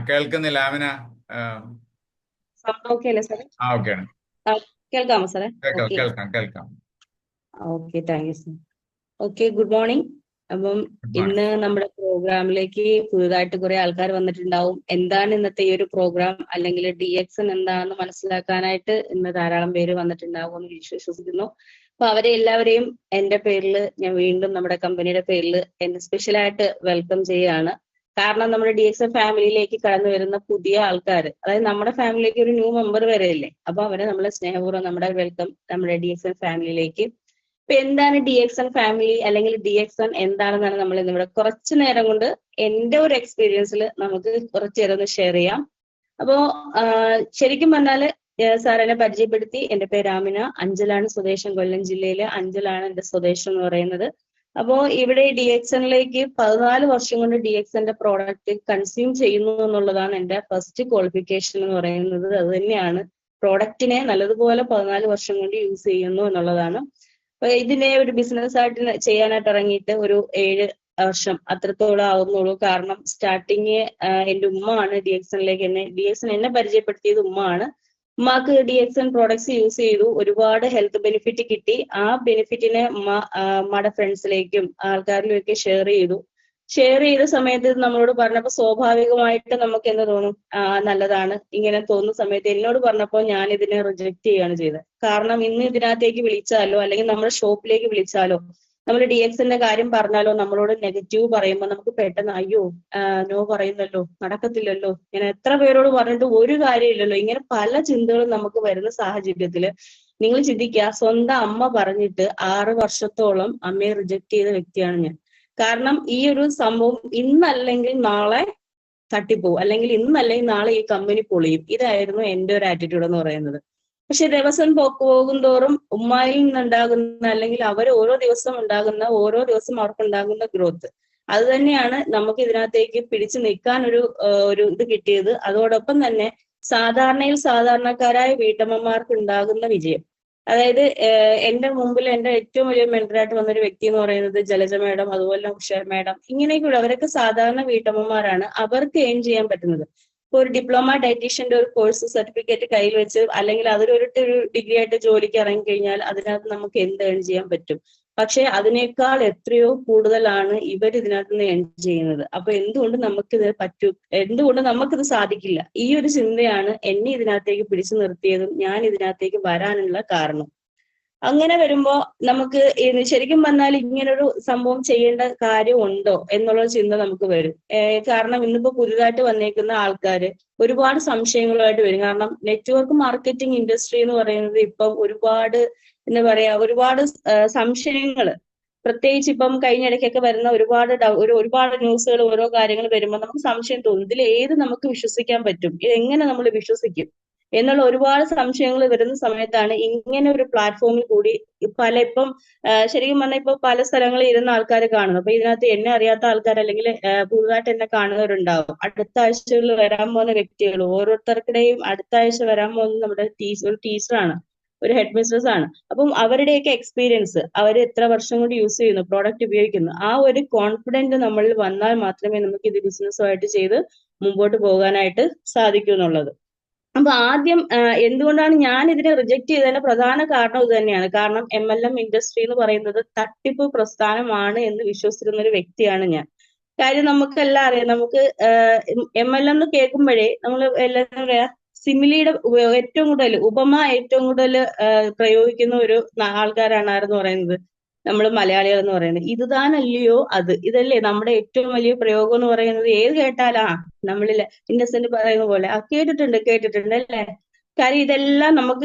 കേൾക്കുന്നില്ല ആമിന. ആ, sound okay അല്ലേ സാറേ? ഓക്കെയാണ്. ആ, കേൾക്കാമോ സാറേ? കേൾക്കാം ഓക്കെ. കേൾക്കാം കേൾക്കാം. Okay, thank you sir. Okay, good morning. അപ്പം ഗുഡ് ഇന്ന് മോർണിംഗ്. നമ്മുടെ പ്രോഗ്രാമിലേക്ക് പുതുതായിട്ട് കുറെ ആൾക്കാർ വന്നിട്ടുണ്ടാവും. എന്താണ് ഇന്നത്തെ ഈ ഒരു പ്രോഗ്രാം, അല്ലെങ്കിൽ DX എന്താണെന്ന് മനസ്സിലാക്കാനായിട്ട് ഇന്ന് ധാരാളം പേര് വന്നിട്ടുണ്ടാവും എന്ന് വിശ്വസിക്കുന്നു. അപ്പൊ അവരെ എല്ലാവരെയും എന്റെ പേരിൽ ഞാൻ വീണ്ടും നമ്മുടെ കമ്പനിയുടെ പേരിൽ എന്നെ സ്പെഷ്യലായിട്ട് വെൽക്കം ചെയ്യുകയാണ്. കാരണം നമ്മുടെ DX ഫാമിലിയിലേക്ക് കടന്നു വരുന്ന പുതിയ ആൾക്കാർ, അതായത് നമ്മുടെ ഫാമിലിയിലേക്ക് ഒരു ന്യൂ മെമ്പർ വരെയല്ലേ, അപ്പൊ അവരെ നമ്മൾ സ്നേഹപൂർവ്വം നമ്മുടെ വെൽക്കം നമ്മുടെ DX ഫാമിലിയിലേക്ക്. ഇപ്പൊ എന്താണ് DX ഫാമിലി, അല്ലെങ്കിൽ DX എന്താണെന്നാണ് നമ്മൾ ഇന്നിവിടെ കുറച്ചു നേരം കൊണ്ട് എന്റെ ഒരു എക്സ്പീരിയൻസിൽ നമുക്ക് കുറച്ചു നേരം ഒന്ന് ഷെയർ ചെയ്യാം. അപ്പോ ശരിക്കും പറഞ്ഞാല് സാർ എന്നെ പരിചയപ്പെടുത്തി. എന്റെ പേര് ആമിന, അഞ്ചലാണ് സ്വദേശം, കൊല്ലം ജില്ലയിലെ അഞ്ചലാണ് എന്റെ സ്വദേശം എന്ന് പറയുന്നത്. അപ്പോ ഇവിടെ DXനിലേക്ക് 14 വർഷം കൊണ്ട് DXന്റെ പ്രോഡക്റ്റ് കൺസ്യൂം ചെയ്യുന്നു എന്നുള്ളതാണ് എന്റെ ഫസ്റ്റ് ക്വാളിഫിക്കേഷൻ എന്ന് പറയുന്നത്. അത് തന്നെയാണ്, പ്രോഡക്റ്റിനെ നല്ലതുപോലെ 14 വർഷം കൊണ്ട് യൂസ് ചെയ്യുന്നു എന്നുള്ളതാണ്. അപ്പൊ ഇതിനെ ഒരു ബിസിനസ് ആയിട്ട് ചെയ്യാനായിട്ട് ഇറങ്ങിയിട്ട് ഒരു 7 വർഷം അത്രത്തോളം ആവുന്നുള്ളൂ. കാരണം സ്റ്റാർട്ടിങ് എന്റെ ഉമ്മ ആണ് DXN എന്നെ പരിചയപ്പെടുത്തിയത് ഉമ്മ ആണ്. ഉമ്മാക്ക് DXN പ്രോഡക്ട്സ് യൂസ് ചെയ്തു, ഒരുപാട് ഹെൽത്ത് ബെനിഫിറ്റ് കിട്ടി. ആ ബെനിഫിറ്റിനെ ഉമ്മയുടെ ഫ്രണ്ട്സിലേക്കും ആൾക്കാരിലും ഒക്കെ ഷെയർ ചെയ്ത സമയത്ത് ഇത് നമ്മളോട് പറഞ്ഞപ്പോൾ സ്വാഭാവികമായിട്ട് നമുക്ക് എന്ത് തോന്നും, നല്ലതാണ്. ഇങ്ങനെ തോന്നുന്ന സമയത്ത് എന്നോട് പറഞ്ഞപ്പോൾ ഞാൻ ഇതിനെ റിജക്ട് ചെയ്യുകയാണ് ചെയ്തത്. കാരണം ഇന്ന് ഇതിനകത്തേക്ക് വിളിച്ചാലോ അല്ലെങ്കിൽ നമ്മുടെ ഷോപ്പിലേക്ക് വിളിച്ചാലോ നമ്മൾ DXന്റെ കാര്യം പറഞ്ഞാലോ നമ്മളോട് നെഗറ്റീവ് പറയുമ്പോൾ നമുക്ക് പെട്ടെന്ന് അയ്യോ, നോ പറയുന്നല്ലോ, നടക്കത്തില്ലല്ലോ, ഇങ്ങനെ എത്ര പേരോട് പറഞ്ഞിട്ട് ഒരു കാര്യമില്ലല്ലോ, ഇങ്ങനെ പല ചിന്തകളും നമുക്ക് വരുന്ന സാഹചര്യത്തില് നിങ്ങൾ ചിന്തിക്കുക, സ്വന്തം അമ്മ പറഞ്ഞിട്ട് 6 വർഷത്തോളം അമ്മയെ റിജക്ട് ചെയ്ത വ്യക്തിയാണ് ഞാൻ. കാരണം ഈ ഒരു സംഭവം ഇന്നല്ലെങ്കിൽ നാളെ തട്ടിപ്പോവും, അല്ലെങ്കിൽ ഇന്നല്ലെങ്കിൽ നാളെ ഈ കമ്പനി പൊളിയും. ഇതായിരുന്നു എന്റെ ഒരു ആറ്റിറ്റ്യൂഡ് എന്ന് പറയുന്നത്. പക്ഷെ ദിവസം പോകും തോറും ഉമ്മായിൽ നിന്നുണ്ടാകുന്ന, അല്ലെങ്കിൽ അവർ ഓരോ ദിവസം അവർക്കുണ്ടാകുന്ന ഗ്രോത്ത്, അത് തന്നെയാണ് നമുക്ക് ഇതിനകത്തേക്ക് പിടിച്ചു നിൽക്കാൻ ഒരു ഇത് കിട്ടിയത്. അതോടൊപ്പം തന്നെ സാധാരണക്കാരായ വീട്ടമ്മമാർക്ക് ഉണ്ടാകുന്ന വിജയം. അതായത് എന്റെ മുമ്പിൽ എന്റെ ഏറ്റവും വലിയ മെന്ററായിട്ട് വന്നൊരു വ്യക്തി എന്ന് പറയുന്നത് ജലജ മാഡം, അതുപോലെ ഉഷ മാഡം, ഇങ്ങനെയൊക്കെയുള്ള അവരൊക്കെ സാധാരണ വീട്ടമ്മമാരാണ്. അവർക്ക് ഏൺ ചെയ്യാൻ പറ്റുന്നത് ഇപ്പൊ ഒരു ഡിപ്ലോമ ഡയറ്റീഷ്യന്റെ ഒരു കോഴ്സ് സർട്ടിഫിക്കറ്റ് കയ്യിൽ വെച്ച്, അല്ലെങ്കിൽ അതിലൊരു ഡിഗ്രി ആയിട്ട് ജോലിക്ക് ഇറങ്ങിക്കഴിഞ്ഞാൽ അതിനകത്ത് നമുക്ക് എന്ത് ഏൺ ചെയ്യാൻ പറ്റും. പക്ഷെ അതിനേക്കാൾ എത്രയോ കൂടുതലാണ് ഇവർ ഇതിനകത്ത് നിന്ന് ഏൺ ചെയ്യുന്നത്. അപ്പൊ എന്തുകൊണ്ട് നമുക്കിത് സാധിക്കില്ല? ഈ ഒരു ചിന്തയാണ് എന്നെ ഇതിനകത്തേക്ക് പിടിച്ചു നിർത്തിയതും ഞാൻ ഇതിനകത്തേക്ക് വരാനുള്ള കാരണം. അങ്ങനെ വരുമ്പോ നമുക്ക് ശരിക്കും പറഞ്ഞാൽ ഇങ്ങനൊരു സംഭവം ചെയ്യേണ്ട കാര്യമുണ്ടോ എന്നുള്ള ചിന്ത നമുക്ക് വരും. കാരണം ഇന്നിപ്പോ പുതുതായിട്ട് വന്നേക്കുന്ന ആൾക്കാര് ഒരുപാട് സംശയങ്ങളുമായിട്ട് വരും. കാരണം നെറ്റ്വർക്ക് മാർക്കറ്റിംഗ് ഇൻഡസ്ട്രി എന്ന് പറയുന്നത് ഇപ്പം ഒരുപാട്, എന്താ പറയാ, ഒരുപാട് സംശയങ്ങള്, പ്രത്യേകിച്ച് ഇപ്പം കഴിഞ്ഞിടയ്ക്കൊക്കെ വരുന്ന ഒരുപാട് ന്യൂസുകൾ, ഓരോ കാര്യങ്ങൾ വരുമ്പോൾ നമുക്ക് സംശയം തോന്നും, ഇതിൽ ഏത് നമുക്ക് വിശ്വസിക്കാൻ പറ്റും, ഇത് എങ്ങനെ നമ്മൾ വിശ്വസിക്കും എന്നുള്ള ഒരുപാട് സംശയങ്ങൾ വരുന്ന സമയത്താണ് ഇങ്ങനെ ഒരു പ്ലാറ്റ്ഫോമിൽ കൂടി ഇപ്പം ശരിക്കും പറഞ്ഞാൽ ഇപ്പൊ പല സ്ഥലങ്ങളിൽ ഇരുന്ന ആൾക്കാർ കാണുന്നു. അപ്പൊ ഇതിനകത്ത് എന്നെ അറിയാത്ത ആൾക്കാർ, അല്ലെങ്കിൽ പുതുതായിട്ട് എന്നെ കാണുന്നവരുണ്ടാവും. അടുത്ത ആഴ്ചകളിൽ വരാൻ പോകുന്ന വ്യക്തികൾ ഓരോരുത്തർക്കിടെയും അടുത്ത ആഴ്ച വരാൻ പോകുന്നത് നമ്മുടെ ഒരു ടീച്ചറാണ്, ഒരു ഹെഡ് മിസ്ട്രസ് ആണ്. അപ്പം അവരുടെയൊക്കെ എക്സ്പീരിയൻസ്, അവർ എത്ര വർഷം കൊണ്ട് യൂസ് ചെയ്യുന്നു, പ്രോഡക്റ്റ് ഉപയോഗിക്കുന്നു, ആ ഒരു കോൺഫിഡന്റ് നമ്മളിൽ വന്നാൽ മാത്രമേ നമുക്ക് ഇത് ബിസിനസ്സുമായിട്ട് ചെയ്ത് മുമ്പോട്ട് പോകാനായിട്ട് സാധിക്കൂ എന്നുള്ളത്. അപ്പൊ ആദ്യം എന്തുകൊണ്ടാണ് ഞാൻ ഇതിനെ റിജക്ട് ചെയ്തതിന്റെ പ്രധാന കാരണം ഇത് തന്നെയാണ്. കാരണം MLM ഇൻഡസ്ട്രി എന്ന് പറയുന്നത് തട്ടിപ്പ് പ്രസ്ഥാനമാണ് എന്ന് വിശ്വസിച്ചിരുന്ന ഒരു വ്യക്തിയാണ് ഞാൻ. കാര്യം നമുക്കെല്ലാം അറിയാം, നമുക്ക് MLM എന്ന് കേൾക്കുമ്പോഴേ നമ്മൾ എല്ലാവരും പറയാ സിമിലിയുടെ ഏറ്റവും കൂടുതൽ ഉപമ ഏറ്റവും കൂടുതൽ പ്രയോഗിക്കുന്ന ഒരു ആൾക്കാരാണ് ആരെന്ന് പറയുന്നത്, നമ്മൾ മലയാളികൾ എന്ന് പറയുന്നത്. ഇത് താനല്ലയോ അത്, ഇതല്ലേ നമ്മുടെ ഏറ്റവും വലിയ പ്രയോഗം എന്ന് പറയുന്നത്. ഏത് കേട്ടാലാ നമ്മളില് ഇന്നസെന്റ് പറയുന്ന പോലെ കേട്ടിട്ടുണ്ട് അല്ലേ. കാര്യം ഇതെല്ലാം നമ്മൾ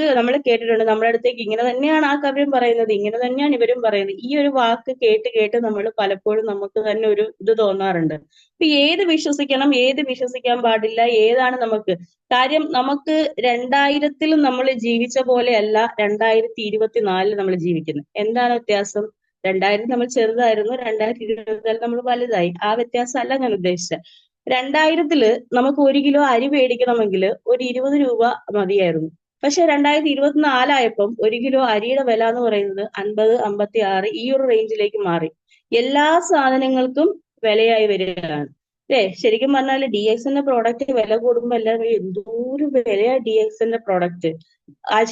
കേട്ടിട്ടുണ്ട്. നമ്മുടെ അടുത്തേക്ക് ഇങ്ങനെ തന്നെയാണ് ആ കവിയും പറയുന്നത്, ഇങ്ങനെ തന്നെയാണ് ഇവരും പറയുന്നത്. ഈ ഒരു വാക്ക് കേട്ട് കേട്ട് നമ്മൾ പലപ്പോഴും നമുക്ക് തന്നെ ഒരു ഇത് തോന്നാറുണ്ട്. അപ്പൊ ഏത് വിശ്വസിക്കണം, ഏത് വിശ്വസിക്കാൻ പാടില്ല, ഏതാണ് നമുക്ക് കാര്യം. നമുക്ക് 2000-ൽ നമ്മൾ ജീവിച്ച പോലെയല്ല 2024 നമ്മൾ ജീവിക്കുന്നത്. എന്താണ് വ്യത്യാസം? 2000 നമ്മൾ ചെറുതായിരുന്നു, 2024 നമ്മൾ വലുതായി. ആ വ്യത്യാസമല്ല ഞാൻ ഉദ്ദേശിച്ചത്. 2000-ല് നമുക്ക് 1 കിലോ അരി മേടിക്കണമെങ്കിൽ ഒരു 20 രൂപ മതിയായിരുന്നു. പക്ഷെ 2024 1 കിലോ അരിയുടെ വില എന്ന് പറയുന്നത് 50, 56 ഈ ഒരു റേഞ്ചിലേക്ക് മാറി. എല്ലാ സാധനങ്ങൾക്കും വിലയായി വരികയാണ്. അല്ലേ? ശരിക്കും പറഞ്ഞാൽ ഡി എക്സിന്റെ പ്രോഡക്റ്റ് വില കൂടുമ്പോൾ എല്ലാവരും എന്തോരം വിലയാ ഡി എക്സിന്റെ പ്രോഡക്റ്റ്.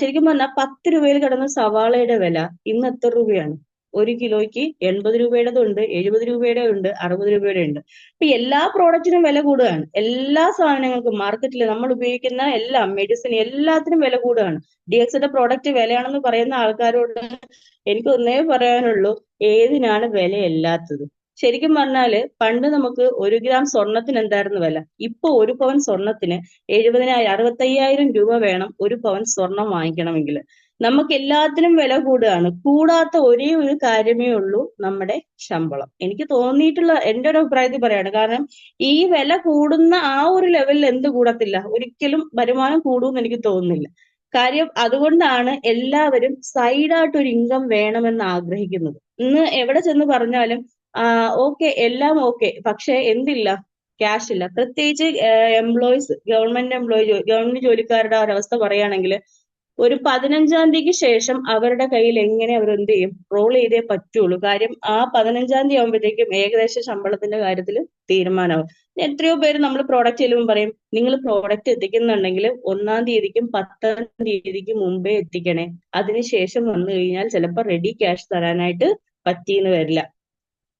ശരിക്കും പറഞ്ഞാൽ 10 രൂപയിൽ കിടന്ന സവാളയുടെ വില ഇന്ന് എത്ര രൂപയാണ്? 1 കിലോയ്ക്ക് 80 രൂപയുടെ ഉണ്ട്, 70 രൂപയുടെ ഉണ്ട്, 60 രൂപയുടെ ഉണ്ട്. ഇപ്പൊ എല്ലാ പ്രോഡക്റ്റിനും വില കൂടുകയാണ്. എല്ലാ സാധനങ്ങൾക്കും മാർക്കറ്റിൽ നമ്മൾ ഉപയോഗിക്കുന്ന എല്ലാം, മെഡിസിൻ, എല്ലാത്തിനും വില കൂടുകയാണ്. ഡി എക്സിന്റെ പ്രോഡക്റ്റ് വിലയാണെന്ന് പറയുന്ന ആൾക്കാരോട് എനിക്ക് ഒന്നേ പറയാനുള്ളൂ, ഏതിനാണ് വിലയില്ലാത്തത്? ശരിക്കും പറഞ്ഞാല് പണ്ട് നമുക്ക് 1 ഗ്രാം സ്വർണത്തിന് എന്തായിരുന്നു വില? ഇപ്പൊ 1 പവൻ സ്വർണത്തിന് 65,000 രൂപ വേണം 1 പവൻ സ്വർണം വാങ്ങിക്കണമെങ്കിൽ. നമുക്ക് എല്ലാത്തിനും വില കൂടുകയാണ്. കൂടാത്ത ഒരേ ഒരു കാര്യമേ ഉള്ളൂ, നമ്മുടെ ശമ്പളം. എനിക്ക് തോന്നിയിട്ടുള്ള എന്റെ ഒരു അഭിപ്രായത്തിൽ പറയാണ്. കാരണം ഈ വില കൂടുന്ന ആ ഒരു ലെവലിൽ എന്ത് കൂടത്തില്ല? ഒരിക്കലും വരുമാനം കൂടുമെന്ന് എനിക്ക് തോന്നുന്നില്ല. കാര്യം അതുകൊണ്ടാണ് എല്ലാവരും സൈഡായിട്ട് ഒരു ഇൻകം വേണമെന്ന് ആഗ്രഹിക്കുന്നത്. ഇന്ന് എവിടെ ചെന്ന് പറഞ്ഞാലും ഓക്കെ, എല്ലാം ഓക്കെ, പക്ഷെ എന്തില്ല? ക്യാഷ് ഇല്ല. പ്രത്യേകിച്ച് എംപ്ലോയീസ്, ഗവൺമെന്റ് ജോലിക്കാരുടെ ഒരവസ്ഥ പറയുകയാണെങ്കിൽ ഒരു 15-ാം തീയതിക്ക് ശേഷം അവരുടെ കയ്യിൽ എങ്ങനെ അവർ എന്ത് ചെയ്യും? റോൾ ചെയ്തേ പറ്റുള്ളൂ. കാര്യം ആ 15-ാം തീയതി ആകുമ്പോഴത്തേക്കും ഏകദേശം ശമ്പളത്തിന്റെ കാര്യത്തിൽ തീരുമാനമാവും. എത്രയോ പേര് നമ്മൾ പ്രോഡക്റ്റ് ചെല്ലുമ്പോൾ പറയും, നിങ്ങൾ പ്രോഡക്റ്റ് എത്തിക്കുന്നുണ്ടെങ്കിൽ 1-ാം തീയതിക്കും 10-ാം തീയതിക്കും മുമ്പേ എത്തിക്കണേ, അതിനുശേഷം വന്നു കഴിഞ്ഞാൽ ചിലപ്പോൾ റെഡി ക്യാഷ് തരാനായിട്ട് പറ്റിയെന്ന് വരില്ല.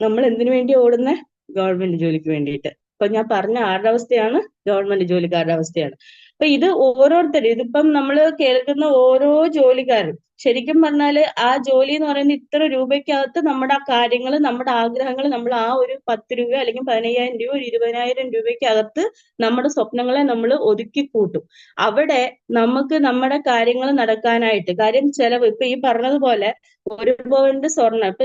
നമ്മൾ എന്തിനു വേണ്ടി ഓടുന്ന? ഗവൺമെന്റ് ജോലിക്ക് വേണ്ടിയിട്ട്. അപ്പൊ ഞാൻ പറഞ്ഞ ആരുടെ അവസ്ഥയാണ്? ഗവൺമെന്റ് ജോലിക്കാരുടെ അവസ്ഥയാണ്. അപ്പൊ ഇത് ഓരോരുത്തരും, ഇതിപ്പം നമ്മൾ കേൾക്കുന്ന ഓരോ ജോലിക്കാരും ശരിക്കും പറഞ്ഞാല് ആ ജോലി എന്ന് പറയുന്നത് ഇത്ര രൂപയ്ക്കകത്ത് നമ്മുടെ ആ കാര്യങ്ങൾ, നമ്മുടെ ആഗ്രഹങ്ങൾ, നമ്മൾ ആ ഒരു 10 രൂപ അല്ലെങ്കിൽ 15,000 രൂപ, ഒരു 20,000 രൂപയ്ക്കകത്ത് നമ്മുടെ സ്വപ്നങ്ങളെ നമ്മൾ ഒതുക്കി കൂട്ടും. അവിടെ നമുക്ക് നമ്മുടെ കാര്യങ്ങൾ നടക്കാനായിട്ട്, കാര്യം ചെലവ്, ഇപ്പൊ ഈ പറഞ്ഞതുപോലെ 1 പവന്റെ സ്വർണ്ണം, ഇപ്പൊ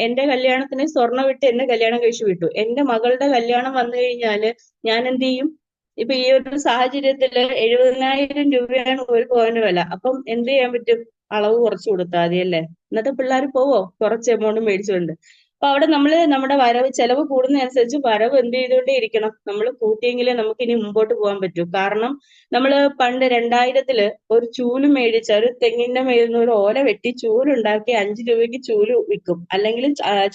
എന്റെ കല്യാണത്തിന് സ്വർണ്ണം വിട്ട് എന്നെ കല്യാണം കഴിച്ചു വിട്ടു. എന്റെ മകളുടെ കല്യാണം വന്നു കഴിഞ്ഞാല് ഞാൻ എന്ത് ചെയ്യും? ഇപ്പൊ ഈ ഒരു സാഹചര്യത്തില് 70,000 രൂപയാണ് 1 പവന് വില. അപ്പം എന്ത് ചെയ്യാൻ പറ്റും? അളവ് കുറച്ച് കൊടുത്താൽ മതി അല്ലേ? ഇന്നത്തെ പിള്ളേർ പോവോ കുറച്ച് എമൗണ്ട് മേടിച്ചുകൊണ്ട്? അപ്പൊ അവിടെ നമ്മള് നമ്മുടെ വരവ്, ചെലവ് കൂടുന്നതനുസരിച്ച് വരവ് എന്ത് ചെയ്തുകൊണ്ടേ ഇരിക്കണം? നമ്മൾ കൂട്ടിയെങ്കിലേ നമുക്ക് ഇനി മുമ്പോട്ട് പോകാൻ പറ്റൂ. കാരണം നമ്മള് പണ്ട് 2000-ത്തില് ഒരു ചൂല് മേടിച്ച, ഒരു തെങ്ങിന്റെ മേലിൽ നിന്ന് ഒരു ഓല വെട്ടി ചൂലുണ്ടാക്കി 5 രൂപയ്ക്ക് ചൂല് വിൽക്കും. അല്ലെങ്കിൽ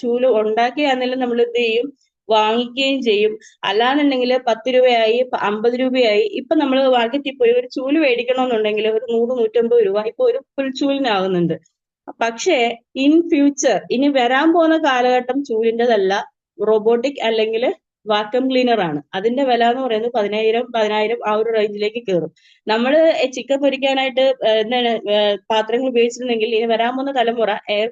ചൂല് ഉണ്ടാക്കിയാണെങ്കിലും നമ്മൾ എന്ത് ചെയ്യും? വാങ്ങിക്കുകയും ചെയ്യും. അല്ലാന്നുണ്ടെങ്കിൽ 10 രൂപയായി, 50 രൂപയായി. ഇപ്പൊ നമ്മൾ മാർക്കറ്റിൽ പോയി ഒരു ചൂല് മേടിക്കണമെന്നുണ്ടെങ്കിൽ ഒരു 100-150 രൂപ ഇപ്പൊ ഒരു പുൽച്ചൂലിനാകുന്നുണ്ട്. പക്ഷേ ഇൻ ഫ്യൂച്ചർ, ഇനി വരാൻ പോകുന്ന കാലഘട്ടം ചൂലിൻ്റെതല്ല, റോബോട്ടിക് അല്ലെങ്കിൽ വാക്വം ക്ലീനർ ആണ്. അതിന്റെ വില എന്ന് പറയുന്നത് 10,000 ആ ഒരു റേഞ്ചിലേക്ക് കയറും. നമ്മള് ചിക്കൻ പൊരിക്കാനായിട്ട് എന്താണ് പാത്രങ്ങൾ ഉപയോഗിച്ചിട്ടുണ്ടെങ്കിൽ ഇനി വരാൻ പോകുന്ന തലമുറ എയർ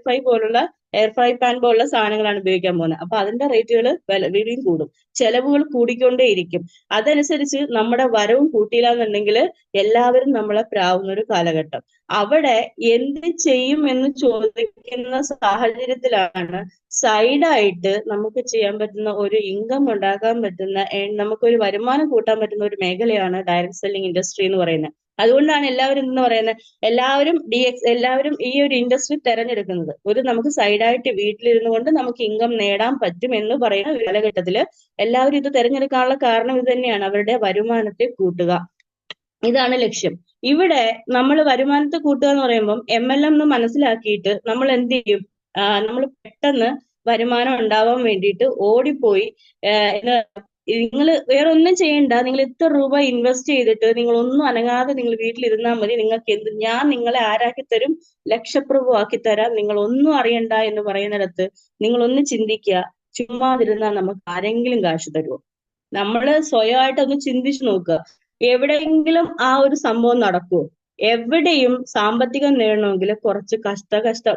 ഫ്രൈ പാൻ പോലുള്ള സാധനങ്ങളാണ് ഉപയോഗിക്കാൻ പോകുന്നത്. അപ്പൊ അതിന്റെ റേറ്റുകൾ വിലയും കൂടും, ചെലവുകൾ കൂടിക്കൊണ്ടേയിരിക്കും. അതനുസരിച്ച് നമ്മുടെ വരവും കൂട്ടിയില്ല എന്നുണ്ടെങ്കിൽ എല്ലാവരും നമ്മളെ പ്രാവുന്ന ഒരു കാലഘട്ടം. അവിടെ എന്ത് ചെയ്യും എന്ന് ചോദിക്കുന്ന സാഹചര്യത്തിലാണ് സൈഡായിട്ട് നമുക്ക് ചെയ്യാൻ പറ്റുന്ന ഒരു ഇൻകം ഉണ്ടാക്കാൻ പറ്റുന്ന, നമുക്കൊരു വരുമാനം കൂട്ടാൻ പറ്റുന്ന ഒരു മേഖലയാണ് ഡയറക്ട് സെല്ലിംഗ് ഇൻഡസ്ട്രി എന്ന് പറയുന്നത്. അതുകൊണ്ടാണ് എല്ലാവരും എന്ന് പറയുന്നത്, എല്ലാവരും ഈ ഒരു ഇൻഡസ്ട്രി തെരഞ്ഞെടുക്കുന്നത്. നമുക്ക് സൈഡായിട്ട് വീട്ടിലിരുന്നു കൊണ്ട് നമുക്ക് ഇൻകം നേടാൻ പറ്റും എന്ന് പറയുന്ന ഒരു കാലഘട്ടത്തില് എല്ലാവരും ഇത് തെരഞ്ഞെടുക്കാനുള്ള കാരണം ഇത് തന്നെയാണ്, അവരുടെ വരുമാനത്തെ കൂട്ടുക. ഇതാണ് ലക്ഷ്യം. ഇവിടെ നമ്മൾ വരുമാനത്തെ കൂട്ടുക എന്ന് പറയുമ്പോൾ MLM എന്ന് മനസ്സിലാക്കിയിട്ട് നമ്മൾ എന്ത് ചെയ്യും? നമ്മൾ പെട്ടെന്ന് വരുമാനം ഉണ്ടാവാൻ വേണ്ടിയിട്ട് ഓടിപ്പോയി നിങ്ങൾ വേറെ ഒന്നും ചെയ്യണ്ട, നിങ്ങൾ ഇത്ര രൂപ ഇൻവെസ്റ്റ് ചെയ്തിട്ട് നിങ്ങൾ ഒന്നും അനങ്ങാതെ നിങ്ങൾ വീട്ടിലിരുന്നാൽ മതി, നിങ്ങൾക്ക് ഞാൻ നിങ്ങളെ ആരാക്കി തരും? ലക്ഷപ്രഭു ആക്കി തരാം, നിങ്ങൾ ഒന്നും അറിയണ്ട എന്ന് പറയുന്നിടത്ത് നിങ്ങൾ ഒന്ന് ചിന്തിക്കുക, ചുമ്മാതിരുന്നാൽ നമുക്ക് ആരെങ്കിലും കാശ് തരുമോ? നമ്മള് സ്വയമായിട്ട് ഒന്ന് ചിന്തിച്ചു നോക്കുക. എവിടെയെങ്കിലും ആ ഒരു സംഭവം നടക്കുമോ? എവിടെയും സാമ്പത്തികം നേടണമെങ്കിൽ കുറച്ച്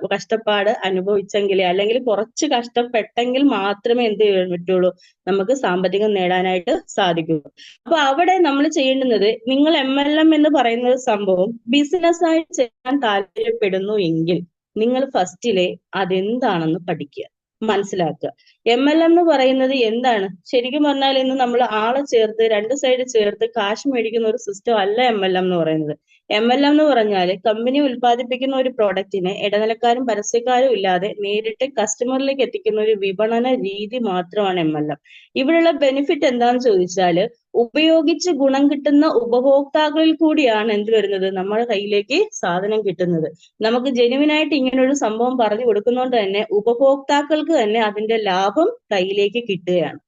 കഷ്ടപ്പാട് അനുഭവിച്ചെങ്കിലേ, അല്ലെങ്കിൽ കുറച്ച് കഷ്ടപ്പെട്ടെങ്കിൽ മാത്രമേ എന്ത് ചെയ്യാൻ പറ്റുള്ളൂ? നമുക്ക് സാമ്പത്തികം നേടാനായിട്ട് സാധിക്കുള്ളൂ. അപ്പൊ അവിടെ നമ്മൾ ചെയ്യേണ്ടുന്നത്, നിങ്ങൾ MLM എന്ന് പറയുന്ന സംഭവം ബിസിനസ് ആയിട്ട് ചെയ്യാൻ താല്പര്യപ്പെടുന്നു എങ്കിൽ നിങ്ങൾ ഫസ്റ്റിലെ അതെന്താണെന്ന് പഠിക്കുക, മനസ്സിലാക്കുക. MLM എന്ന് പറയുന്നത് എന്താണ്? ശരിക്കും പറഞ്ഞാൽ ഇന്ന് നമ്മൾ ആളെ ചേർത്ത് 2 സൈഡ് ചേർത്ത് കാശ് മേടിക്കുന്ന ഒരു സിസ്റ്റം അല്ല MLM എന്ന് പറയുന്നത്. MLM എന്ന് പറഞ്ഞാല് കമ്പനി ഉൽപ്പാദിപ്പിക്കുന്ന ഒരു പ്രോഡക്റ്റിനെ ഇടനിലക്കാരും പരസ്യക്കാരും ഇല്ലാതെ നേരിട്ട് കസ്റ്റമറിലേക്ക് എത്തിക്കുന്ന ഒരു വിപണന രീതി മാത്രമാണ് MLM. ഇവിടെയുള്ള ബെനിഫിറ്റ് എന്താണെന്ന് ചോദിച്ചാല് ഉപയോഗിച്ച് ഗുണം കിട്ടുന്ന ഉപഭോക്താക്കളിൽ കൂടിയാണ് എന്ത് വരുന്നത്, നമ്മുടെ കയ്യിലേക്ക് സാധനം കിട്ടുന്നത്. നമുക്ക് ജെനുവിനായിട്ട് ഇങ്ങനെ ഒരു സംഭവം പറഞ്ഞു കൊടുക്കുന്നതുകൊണ്ട് തന്നെ ഉപഭോക്താക്കൾക്ക് തന്നെ അതിന്റെ ലാഭം കയ്യിലേക്ക് കിട്ടുകയാണ്.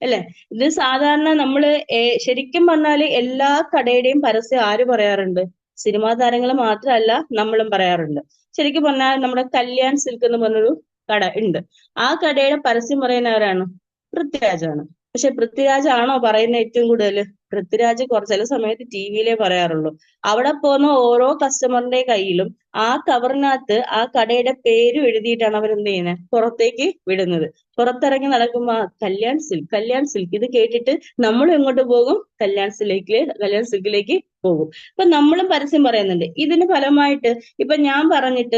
അല്ലെ? ഇത് സാധാരണ നമ്മള് ശരിക്കും പറഞ്ഞാല് എല്ലാ കടയുടെയും പരസ്യം ആര് പറയാറുണ്ട്? സിനിമാ താരങ്ങൾ മാത്രമല്ല, നമ്മളും പറയാറുണ്ട്. ശരിക്കും പറഞ്ഞാൽ നമ്മുടെ കല്യാൺ സിൽക്ക് എന്ന് പറഞ്ഞൊരു കട ഉണ്ട്. ആ കടയുടെ പരസ്യം പറയുന്നവരാണ്? പൃഥ്വിരാജാണ്. പക്ഷെ പൃഥ്വിരാജ് ആണോ പറയുന്ന ഏറ്റവും കൂടുതൽ? പൃഥ്വിരാജ് ചില സമയത്ത് ടിവിയിലേ പറയാറുള്ളൂ. അവിടെ പോകുന്ന ഓരോ കസ്റ്റമറിന്റെ കയ്യിലും ആ കവറിനകത്ത് ആ കടയുടെ പേരും എഴുതിയിട്ടാണ് അവർ എന്ത് ചെയ്യുന്നത്, പുറത്തേക്ക് വിടുന്നത്. പുറത്തിറങ്ങി നടക്കുമ്പോ കല്യാൺ സിൽക്ക് ഇത് കേട്ടിട്ട് നമ്മളും എങ്ങോട്ട് പോകും? കല്യാൺ സിൽക്കിലേക്ക് പോകും. ഇപ്പൊ നമ്മളും പരസ്യം പറയുന്നുണ്ട്. ഇതിന് ഫലമായിട്ട് ഇപ്പൊ ഞാൻ പറഞ്ഞിട്ട്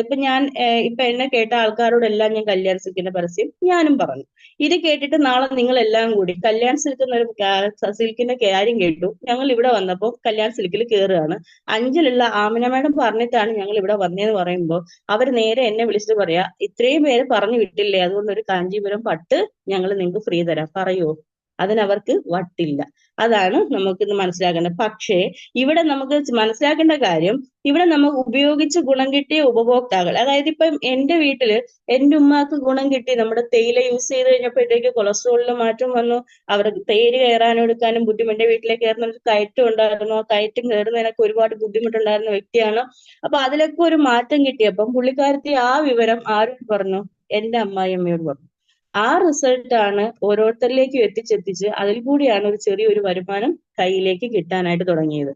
ഇപ്പൊ എന്നെ കേട്ട ആൾക്കാരോടെല്ലാം ഞാൻ കല്യാൺ സിൽക്കിന്റെ പരസ്യം ഞാനും പറഞ്ഞു. ഇത് കേട്ടിട്ട് നാളെ നിങ്ങൾ എല്ലാം കൂടി കല്യാൺ സിൽക്കിന്റെ കാര്യം കേട്ടു, ഞങ്ങൾ ഇവിടെ വന്നപ്പോൾ കല്യാൺ സിൽക്കിൽ കയറുകയാണ്, അഞ്ചിലുള്ള ആമിന മാഡം പറഞ്ഞിട്ടാണ് ഞങ്ങൾ ഇവിടെ വന്നതെന്ന് പറയുമ്പോൾ അവർ നേരെ എന്നെ വിളിച്ചിട്ട് പറയാ, ഇത്രയും പേര് പറഞ്ഞു വിട്ടില്ലേ, അതുകൊണ്ട് ഒരു കാഞ്ചീപുരം പട്ട് ഞങ്ങൾ നിങ്ങൾക്ക് ഫ്രീ തരാം. പറയുമോ? അതിനവർക്ക് വട്ടില്ല. അതാണ് നമുക്കിന്ന് മനസ്സിലാക്കേണ്ടത്. പക്ഷേ ഇവിടെ നമുക്ക് മനസ്സിലാക്കേണ്ട കാര്യം, ഇവിടെ നമുക്ക് ഉപയോഗിച്ച് ഗുണം കിട്ടിയ ഉപഭോക്താക്കൾ, അതായത് ഇപ്പം എന്റെ വീട്ടില് എന്റെ ഉമ്മാക്ക് ഗുണം കിട്ടി, നമ്മുടെ തേയില യൂസ് ചെയ്ത് കഴിഞ്ഞപ്പോഴത്തേക്ക് കൊളസ്ട്രോളിന് മാറ്റം വന്നു, അവർക്ക് തേര് കയറാനും എടുക്കാനും ബുദ്ധിമുട്ട്, എന്റെ വീട്ടിലേക്ക് കയറുന്ന ഒരു കയറ്റം ഉണ്ടായിരുന്നു, ആ കയറ്റം കയറുന്നതിനൊക്കെ ഒരുപാട് ബുദ്ധിമുട്ടുണ്ടായിരുന്ന വ്യക്തിയാണ്. അപ്പൊ അതിലൊക്കെ ഒരു മാറ്റം കിട്ടിയപ്പം പുള്ളിക്കാരത്തി ആ വിവരം ആരോട് പറഞ്ഞു? എന്റെ അമ്മായിയമ്മയോട് പറഞ്ഞു. ആ റിസൾട്ടാണ് ഓരോരുത്തരിലേക്കും എത്തിച്ചെത്തിച്ച് അതിൽ കൂടിയാണ് ഒരു ചെറിയൊരു വരുമാനം കയ്യിലേക്ക് കിട്ടാനായിട്ട് തുടങ്ങിയത്.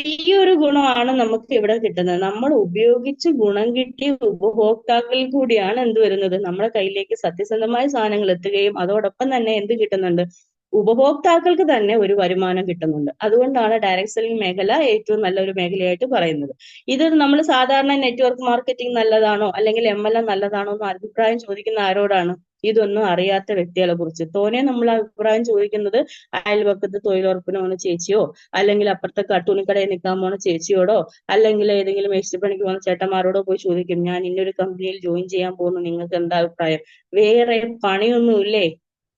ഈ ഒരു ഗുണമാണ് നമുക്ക് ഇവിടെ കിട്ടുന്നത്. നമ്മൾ ഉപയോഗിച്ച് ഗുണം കിട്ടിയ ഉപഭോക്താക്കളിൽ കൂടിയാണ് എന്ത് വരുന്നത്, നമ്മുടെ കയ്യിലേക്ക് സത്യസന്ധമായ സാധനങ്ങൾ എത്തുകയും അതോടൊപ്പം തന്നെ എന്ത് കിട്ടുന്നുണ്ട്, ഉപഭോക്താക്കൾക്ക് തന്നെ ഒരു വരുമാനം കിട്ടുന്നുണ്ട്. അതുകൊണ്ടാണ് ഡയറക്ട് സെല്ലിംഗ് മേഖല ഏറ്റവും നല്ലൊരു മേഖലയായിട്ട് പറയുന്നത്. ഇത് നമ്മൾ സാധാരണ നെറ്റ്വർക്ക് മാർക്കറ്റിംഗ് നല്ലതാണോ അല്ലെങ്കിൽ MLM നല്ലതാണോ എന്ന് അഭിപ്രായം ചോദിക്കുന്ന ആരോടാണ്? ഇതൊന്നും അറിയാത്ത വ്യക്തികളെ കുറിച്ച്. തോനെ നമ്മൾ അഭിപ്രായം ചോദിക്കുന്നത് അയൽപക്കത്ത് തൊഴിലുറപ്പിന് പോകുന്ന ചേച്ചിയോ, അല്ലെങ്കിൽ അപ്പുറത്തെ തുണിക്കടയിൽ നിൽക്കാൻ പോണ ചേച്ചിയോടോ, അല്ലെങ്കിൽ ഏതെങ്കിലും മേസ്തിരിപ്പണിക്ക് പോകുന്ന ചേട്ടന്മാരോടോ പോയി ചോദിക്കും, ഞാൻ ഇന്നൊരു കമ്പനിയിൽ ജോയിൻ ചെയ്യാൻ പോകുന്നു, നിങ്ങൾക്ക് എന്താ അഭിപ്രായം? വേറെ പണിയൊന്നുമില്ലേ?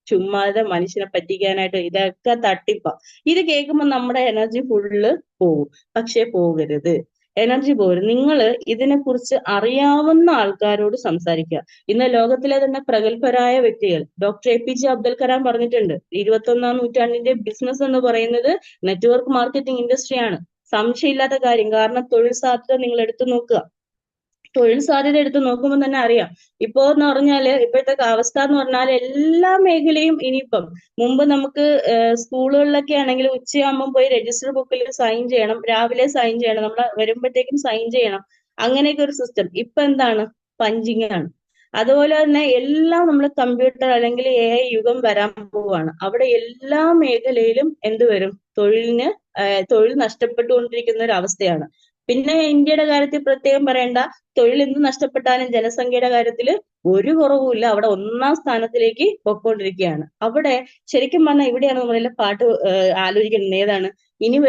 ചുമ്മാതെ മനുഷ്യനെ പറ്റിക്കാനായിട്ട്. ഇതൊക്കെ തട്ടിപ്പാ. ഇത് കേൾക്കുമ്പോൾ നമ്മുടെ എനർജി ഫുള്ള് പോകും. പക്ഷെ പോകരുത്, എനർജി പോകരുത്. നിങ്ങൾ ഇതിനെക്കുറിച്ച് അറിയാവുന്ന ആൾക്കാരോട് സംസാരിക്കുക. ഇന്ന് ലോകത്തിലെ തന്നെ പ്രഗത്ഭരായ വ്യക്തികൾ, ഡോക്ടർ APJ അബ്ദുൽ കലാം പറഞ്ഞിട്ടുണ്ട്, 21ാം നൂറ്റാണ്ടിന്റെ ബിസിനസ് എന്ന് പറയുന്നത് നെറ്റ്വർക്ക് മാർക്കറ്റിംഗ് ഇൻഡസ്ട്രിയാണ്. സംശയമില്ലാത്ത കാര്യം. കാരണം തൊഴിൽ സാധ്യത നിങ്ങൾ എടുത്തു നോക്കുക. തൊഴിൽ സാധ്യത എടുത്ത് നോക്കുമ്പോൾ തന്നെ അറിയാം. ഇപ്പോ എന്ന് പറഞ്ഞാല് ഇപ്പോഴത്തെ അവസ്ഥ എന്ന് പറഞ്ഞാൽ എല്ലാ മേഖലയും ഇനിയിപ്പം, മുമ്പ് നമുക്ക് സ്കൂളുകളിലൊക്കെ ആണെങ്കിൽ ഉച്ചയാകുമ്പോൾ പോയി രജിസ്റ്റർ ബുക്കിൽ സൈൻ ചെയ്യണം, രാവിലെ സൈൻ ചെയ്യണം, നമ്മൾ വരുമ്പോഴത്തേക്കും സൈൻ ചെയ്യണം, അങ്ങനെയൊക്കെ ഒരു സിസ്റ്റം. ഇപ്പൊ എന്താണ്? പഞ്ചിങ് ആണ്. അതുപോലെ തന്നെ എല്ലാം നമ്മൾ കമ്പ്യൂട്ടർ അല്ലെങ്കിൽ AI യുഗം വരാൻ പോവാണ്. അവിടെ എല്ലാ മേഖലയിലും എന്ത് വരും? തൊഴിൽ നഷ്ടപ്പെട്ടുകൊണ്ടിരിക്കുന്ന ഒരു അവസ്ഥയാണ്. പിന്നെ ഇന്ത്യയുടെ കാര്യത്തിൽ പ്രത്യേകം പറയേണ്ട, തൊഴിൽ എന്ത് നഷ്ടപ്പെട്ടാലും ജനസംഖ്യയുടെ കാര്യത്തിൽ ഒരു കുറവുമില്ല, അവിടെ 1ാം സ്ഥാനത്തിലേക്ക് പൊയ്ക്കൊണ്ടിരിക്കുകയാണ്. അവിടെ ശരിക്കും പറഞ്ഞാൽ ഇവിടെയാണ് നമ്മളെല്ലാം പാട്ട് ആലോചിക്കുന്നത്. ഏതാണ് ഇനി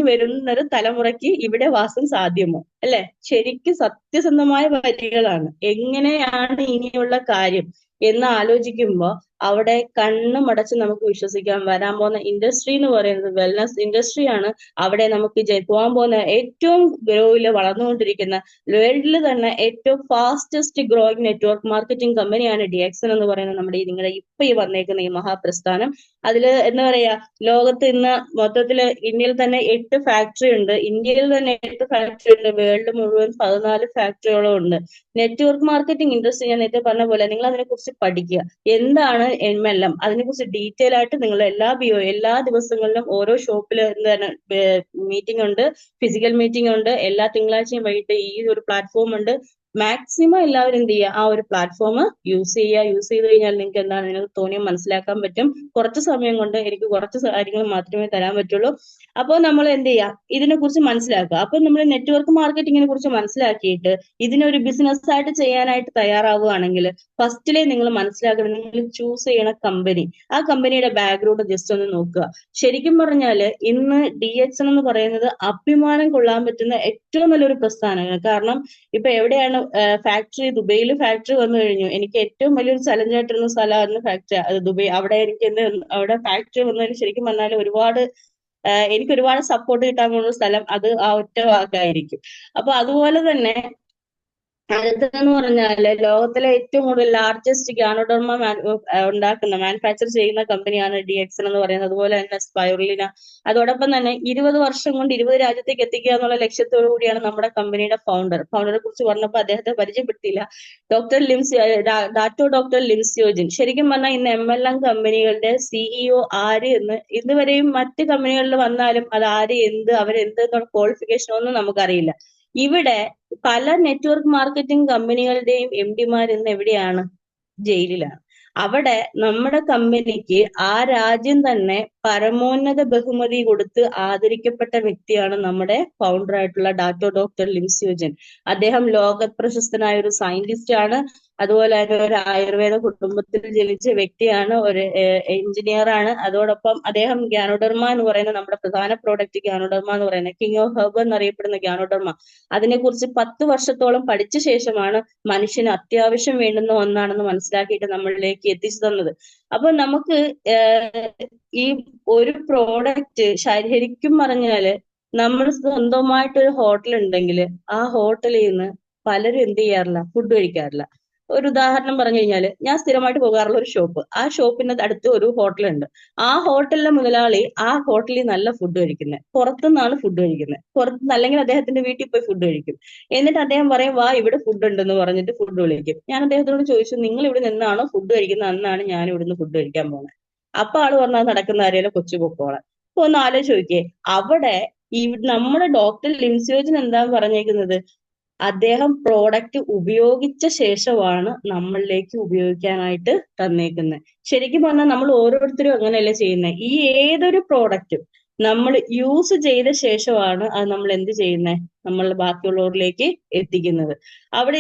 വരുന്നൊരു തലമുറയ്ക്ക് ഇവിടെ വാസം സാധ്യമോ? അല്ലെ? ശരിക്കും സത്യസന്ധമായ വരികളാണ്. എങ്ങനെയാണ് ഇനിയുള്ള കാര്യം എന്ന് ആലോചിക്കുമ്പോ അവിടെ കണ്ണുമടച്ച് നമുക്ക് വിശ്വസിക്കാം. വരാൻ പോകുന്ന ഇൻഡസ്ട്രി എന്ന് പറയുന്നത് വെൽനസ് ഇൻഡസ്ട്രിയാണ്. അവിടെ നമുക്ക് പോകാൻ പോകുന്ന ഏറ്റവും ഗ്രോയില് വളർന്നുകൊണ്ടിരിക്കുന്ന, വേൾഡിൽ തന്നെ ഏറ്റവും ഫാസ്റ്റസ്റ്റ് ഗ്രോയിങ് നെറ്റ്വർക്ക് മാർക്കറ്റിംഗ് കമ്പനിയാണ് DXN എന്ന് പറയുന്നത്. നമ്മുടെ നിങ്ങളുടെ ഇപ്പൊ വന്നേക്കുന്ന ഈ മഹാപ്രസ്ഥാനം. അതില് എന്താ പറയാ, ലോകത്ത് ഇന്ന് മൊത്തത്തില് ഇന്ത്യയിൽ തന്നെ 8 ഫാക്ടറി ഉണ്ട്. ഇന്ത്യയിൽ തന്നെ 8 ഫാക്ടറി ഉണ്ട്. വേൾഡ് മുഴുവൻ 14 ഫാക്ടറിയോളം ഉണ്ട്. നെറ്റ്വർക്ക് മാർക്കറ്റിംഗ് ഇൻഡസ്ട്രി ഞാൻ നേരത്തെ പറഞ്ഞ പോലെ നിങ്ങൾ അതിനെക്കുറിച്ച് പഠിക്കുക. എന്താണ് MLM? അതിനെക്കുറിച്ച് ഡീറ്റെയിൽ ആയിട്ട് നിങ്ങൾ എല്ലാ ദിവസങ്ങളിലും ഓരോ ഷോപ്പിൽ എന്താണ് മീറ്റിംഗ് ഉണ്ട്, ഫിസിക്കൽ മീറ്റിംഗ് ഉണ്ട്. എല്ലാ തിങ്കളാഴ്ചയും വൈകിട്ട് ഈ ഒരു പ്ലാറ്റ്ഫോം ഉണ്ട്. മാക്സിമം എല്ലാവരും എന്ത് ചെയ്യുക, ആ ഒരു പ്ലാറ്റ്ഫോം യൂസ് ചെയ്യുക. യൂസ് ചെയ്ത് കഴിഞ്ഞാൽ നിങ്ങൾക്ക് എന്താണ്, നിങ്ങൾക്ക് തോന്നിയും മനസ്സിലാക്കാൻ പറ്റും. കുറച്ച് സമയം കൊണ്ട് എനിക്ക് കുറച്ച് കാര്യങ്ങൾ മാത്രമേ തരാൻ പറ്റുള്ളൂ. അപ്പോൾ നമ്മൾ എന്ത് ചെയ്യുക, ഇതിനെ കുറിച്ച് മനസ്സിലാക്കുക. അപ്പൊ നമ്മൾ നെറ്റ്വർക്ക് മാർക്കറ്റിങ്ങിനെ കുറിച്ച് മനസ്സിലാക്കിയിട്ട് ഇതിനൊരു ബിസിനസ് ആയിട്ട് ചെയ്യാനായിട്ട് തയ്യാറാവുകയാണെങ്കിൽ ഫസ്റ്റിലെ നിങ്ങൾ മനസ്സിലാക്കണം, നിങ്ങൾ ചൂസ് ചെയ്യണ കമ്പനി, ആ കമ്പനിയുടെ ബാക്ക്ഗ്രൗണ്ട് ജസ്റ്റ് ഒന്ന് നോക്കുക. ശരിക്കും പറഞ്ഞാല് ഇന്ന് DXN എന്ന് പറയുന്നത് അഭിമാനം കൊള്ളാൻ പറ്റുന്ന ഏറ്റവും നല്ലൊരു പ്രസ്ഥാനമാണ്. കാരണം ഇപ്പൊ എവിടെയാണ് ഫാക്ടറി, ദുബൈയിൽ ഫാക്ടറി വന്നു കഴിഞ്ഞു. എനിക്ക് ഏറ്റവും വലിയൊരു ചലഞ്ച് ആയിട്ടിരുന്ന സ്ഥലമായിരുന്നു ഫാക്ടറി, അത് ദുബൈ. അവിടെ എനിക്ക് അവിടെ ഫാക്ടറി വന്നതിൽ ശരിക്കും പറഞ്ഞാൽ ഒരുപാട് എനിക്ക് ഒരുപാട് സപ്പോർട്ട് കിട്ടാൻ പോകുന്ന സ്ഥലം അത് ആ ഒറ്റ വാക്കായിരിക്കും. അപ്പൊ അതുപോലെ തന്നെ അടുത്തതെന്ന് പറഞ്ഞാല് ലോകത്തിലെ ഏറ്റവും കൂടുതൽ ലാർജസ്റ്റ് ഗാനോഡർമ ഉണ്ടാക്കുന്ന, മാനുഫാക്ചർ ചെയ്യുന്ന കമ്പനിയാണ് DXN എന്ന് പറയുന്നത്. അതുപോലെ തന്നെ സ്പൈറുലിന. അതോടൊപ്പം തന്നെ 20 വർഷം കൊണ്ട് 20 രാജ്യത്തേക്ക് എത്തിക്കുക എന്നുള്ള ലക്ഷ്യത്തോടു കൂടിയാണ് നമ്മുടെ കമ്പനിയുടെ ഫൗണ്ടറെ കുറിച്ച് പറഞ്ഞപ്പോൾ അദ്ദേഹത്തെ പരിചയപ്പെടുത്തിയില്ല. ഡോക്ടർ ലിൻസിയോജിൻ. ശരിക്കും പറഞ്ഞാൽ ഇന്ന് MLM കമ്പനികളുടെ CEO ആര് എന്ന് ഇതുവരെയും മറ്റ് കമ്പനികളിൽ വന്നാലും അത് ആര്, എന്ത്, അവരെന്ത് എന്നുള്ള ക്വാളിഫിക്കേഷൻ ഒന്നും നമുക്കറിയില്ല. ഇവിടെ പല നെറ്റ്വർക്ക് മാർക്കറ്റിംഗ് കമ്പനികളുടെയും MD ഇന്ന് എവിടെയാണ്? ജയിലിലാണ്. അവിടെ നമ്മുടെ കമ്പനിക്ക് ആ രാജ്യം തന്നെ പരമോന്നത ബഹുമതി കൊടുത്ത് ആദരിക്കപ്പെട്ട വ്യക്തിയാണ് നമ്മുടെ ഫൗണ്ടർ ആയിട്ടുള്ള ഡോക്ടർ ലിൻസിയോജൻ. അദ്ദേഹം ലോക പ്രശസ്തനായ ഒരു സയന്റിസ്റ്റ് ആണ്. അതുപോലെ തന്നെ ഒരു ആയുർവേദ കുടുംബത്തിൽ ജനിച്ച വ്യക്തിയാണ്, ഒരു എഞ്ചിനീയർ ആണ്. അതോടൊപ്പം അദ്ദേഹം ഗാനോഡർമ എന്ന് പറയുന്ന നമ്മുടെ പ്രധാന പ്രോഡക്റ്റ് ഗാനോഡർമ എന്ന് പറയുന്നത് കിങ് ഓഫ് ഹെർബ് എന്നറിയപ്പെടുന്ന ഗാനോഡർമ, അതിനെക്കുറിച്ച് 10 വർഷത്തോളം പഠിച്ച ശേഷമാണ് മനുഷ്യന് അത്യാവശ്യം വേണ്ടുന്ന ഒന്നാണെന്ന് മനസ്സിലാക്കിയിട്ട് നമ്മളിലേക്ക് എത്തിച്ചു തന്നത്. അപ്പൊ നമുക്ക് ഈ ഒരു പ്രോഡക്റ്റ് ശരിക്കും പറഞ്ഞാല് നമ്മൾ സ്വന്തമായിട്ടൊരു ഹോട്ടൽ ഉണ്ടെങ്കിൽ ആ ഹോട്ടലിൽ നിന്ന് പലരും എന്ത് ചെയ്യാറില്ല, ഫുഡ് കഴിക്കാറില്ല. ഒരു ഉദാഹരണം പറഞ്ഞു കഴിഞ്ഞാൽ, ഞാൻ സ്ഥിരമായിട്ട് പോകാറുള്ള ഒരു ഷോപ്പ്, ആ ഷോപ്പിന്റെ അടുത്ത് ഒരു ഹോട്ടലുണ്ട്. ആ ഹോട്ടലിലെ മുതലാളി ആ ഹോട്ടലിൽ നല്ല ഫുഡ് കഴിക്കുന്നത്, പുറത്തുനിന്നാണ് ഫുഡ് കഴിക്കുന്നത്. പുറത്തുനിന്ന് അല്ലെങ്കിൽ അദ്ദേഹത്തിന്റെ വീട്ടിൽ പോയി ഫുഡ് കഴിക്കും. എന്നിട്ട് അദ്ദേഹം പറയും, വാ ഇവിടെ ഫുഡ് ഉണ്ടെന്ന് പറഞ്ഞിട്ട് ഫുഡ് വിളിക്കും. ഞാൻ അദ്ദേഹത്തോട് ചോദിച്ചു, നിങ്ങൾ ഇവിടെ നിന്നാണോ ഫുഡ് കഴിക്കുന്നത്? അന്നാണ് ഞാൻ ഇവിടുന്ന് ഫുഡ് കഴിക്കാൻ പോകുന്നത്. അപ്പൊ ആള് പറഞ്ഞാൽ നടക്കുന്ന കാര്യമല്ല, കൊച്ചു പൊക്കോളാം. അപ്പൊ ഒന്ന് ആലോചിച്ച് നോക്കിയേ, അവിടെ ഈ നമ്മുടെ ഡോക്ടർ ലിൻസിയോജൻ എന്താ പറഞ്ഞേക്കുന്നത്? അദ്ദേഹം പ്രോഡക്റ്റ് ഉപയോഗിച്ച ശേഷമാണ് നമ്മളിലേക്ക് ഉപയോഗിക്കാനായിട്ട് തന്നേക്കുന്നത്. ശരിക്കും പറഞ്ഞാൽ നമ്മൾ ഓരോരുത്തരും അങ്ങനെയല്ലേ ചെയ്യുന്നത്. ഈ ഏതൊരു പ്രോഡക്റ്റും നമ്മൾ യൂസ് ചെയ്ത ശേഷമാണ് അത് നമ്മൾ എന്ത് ചെയ്യുന്നത്, നമ്മൾ ബാക്കിയുള്ളവരിലേക്ക് എത്തിക്കുന്നത്. അവിടെ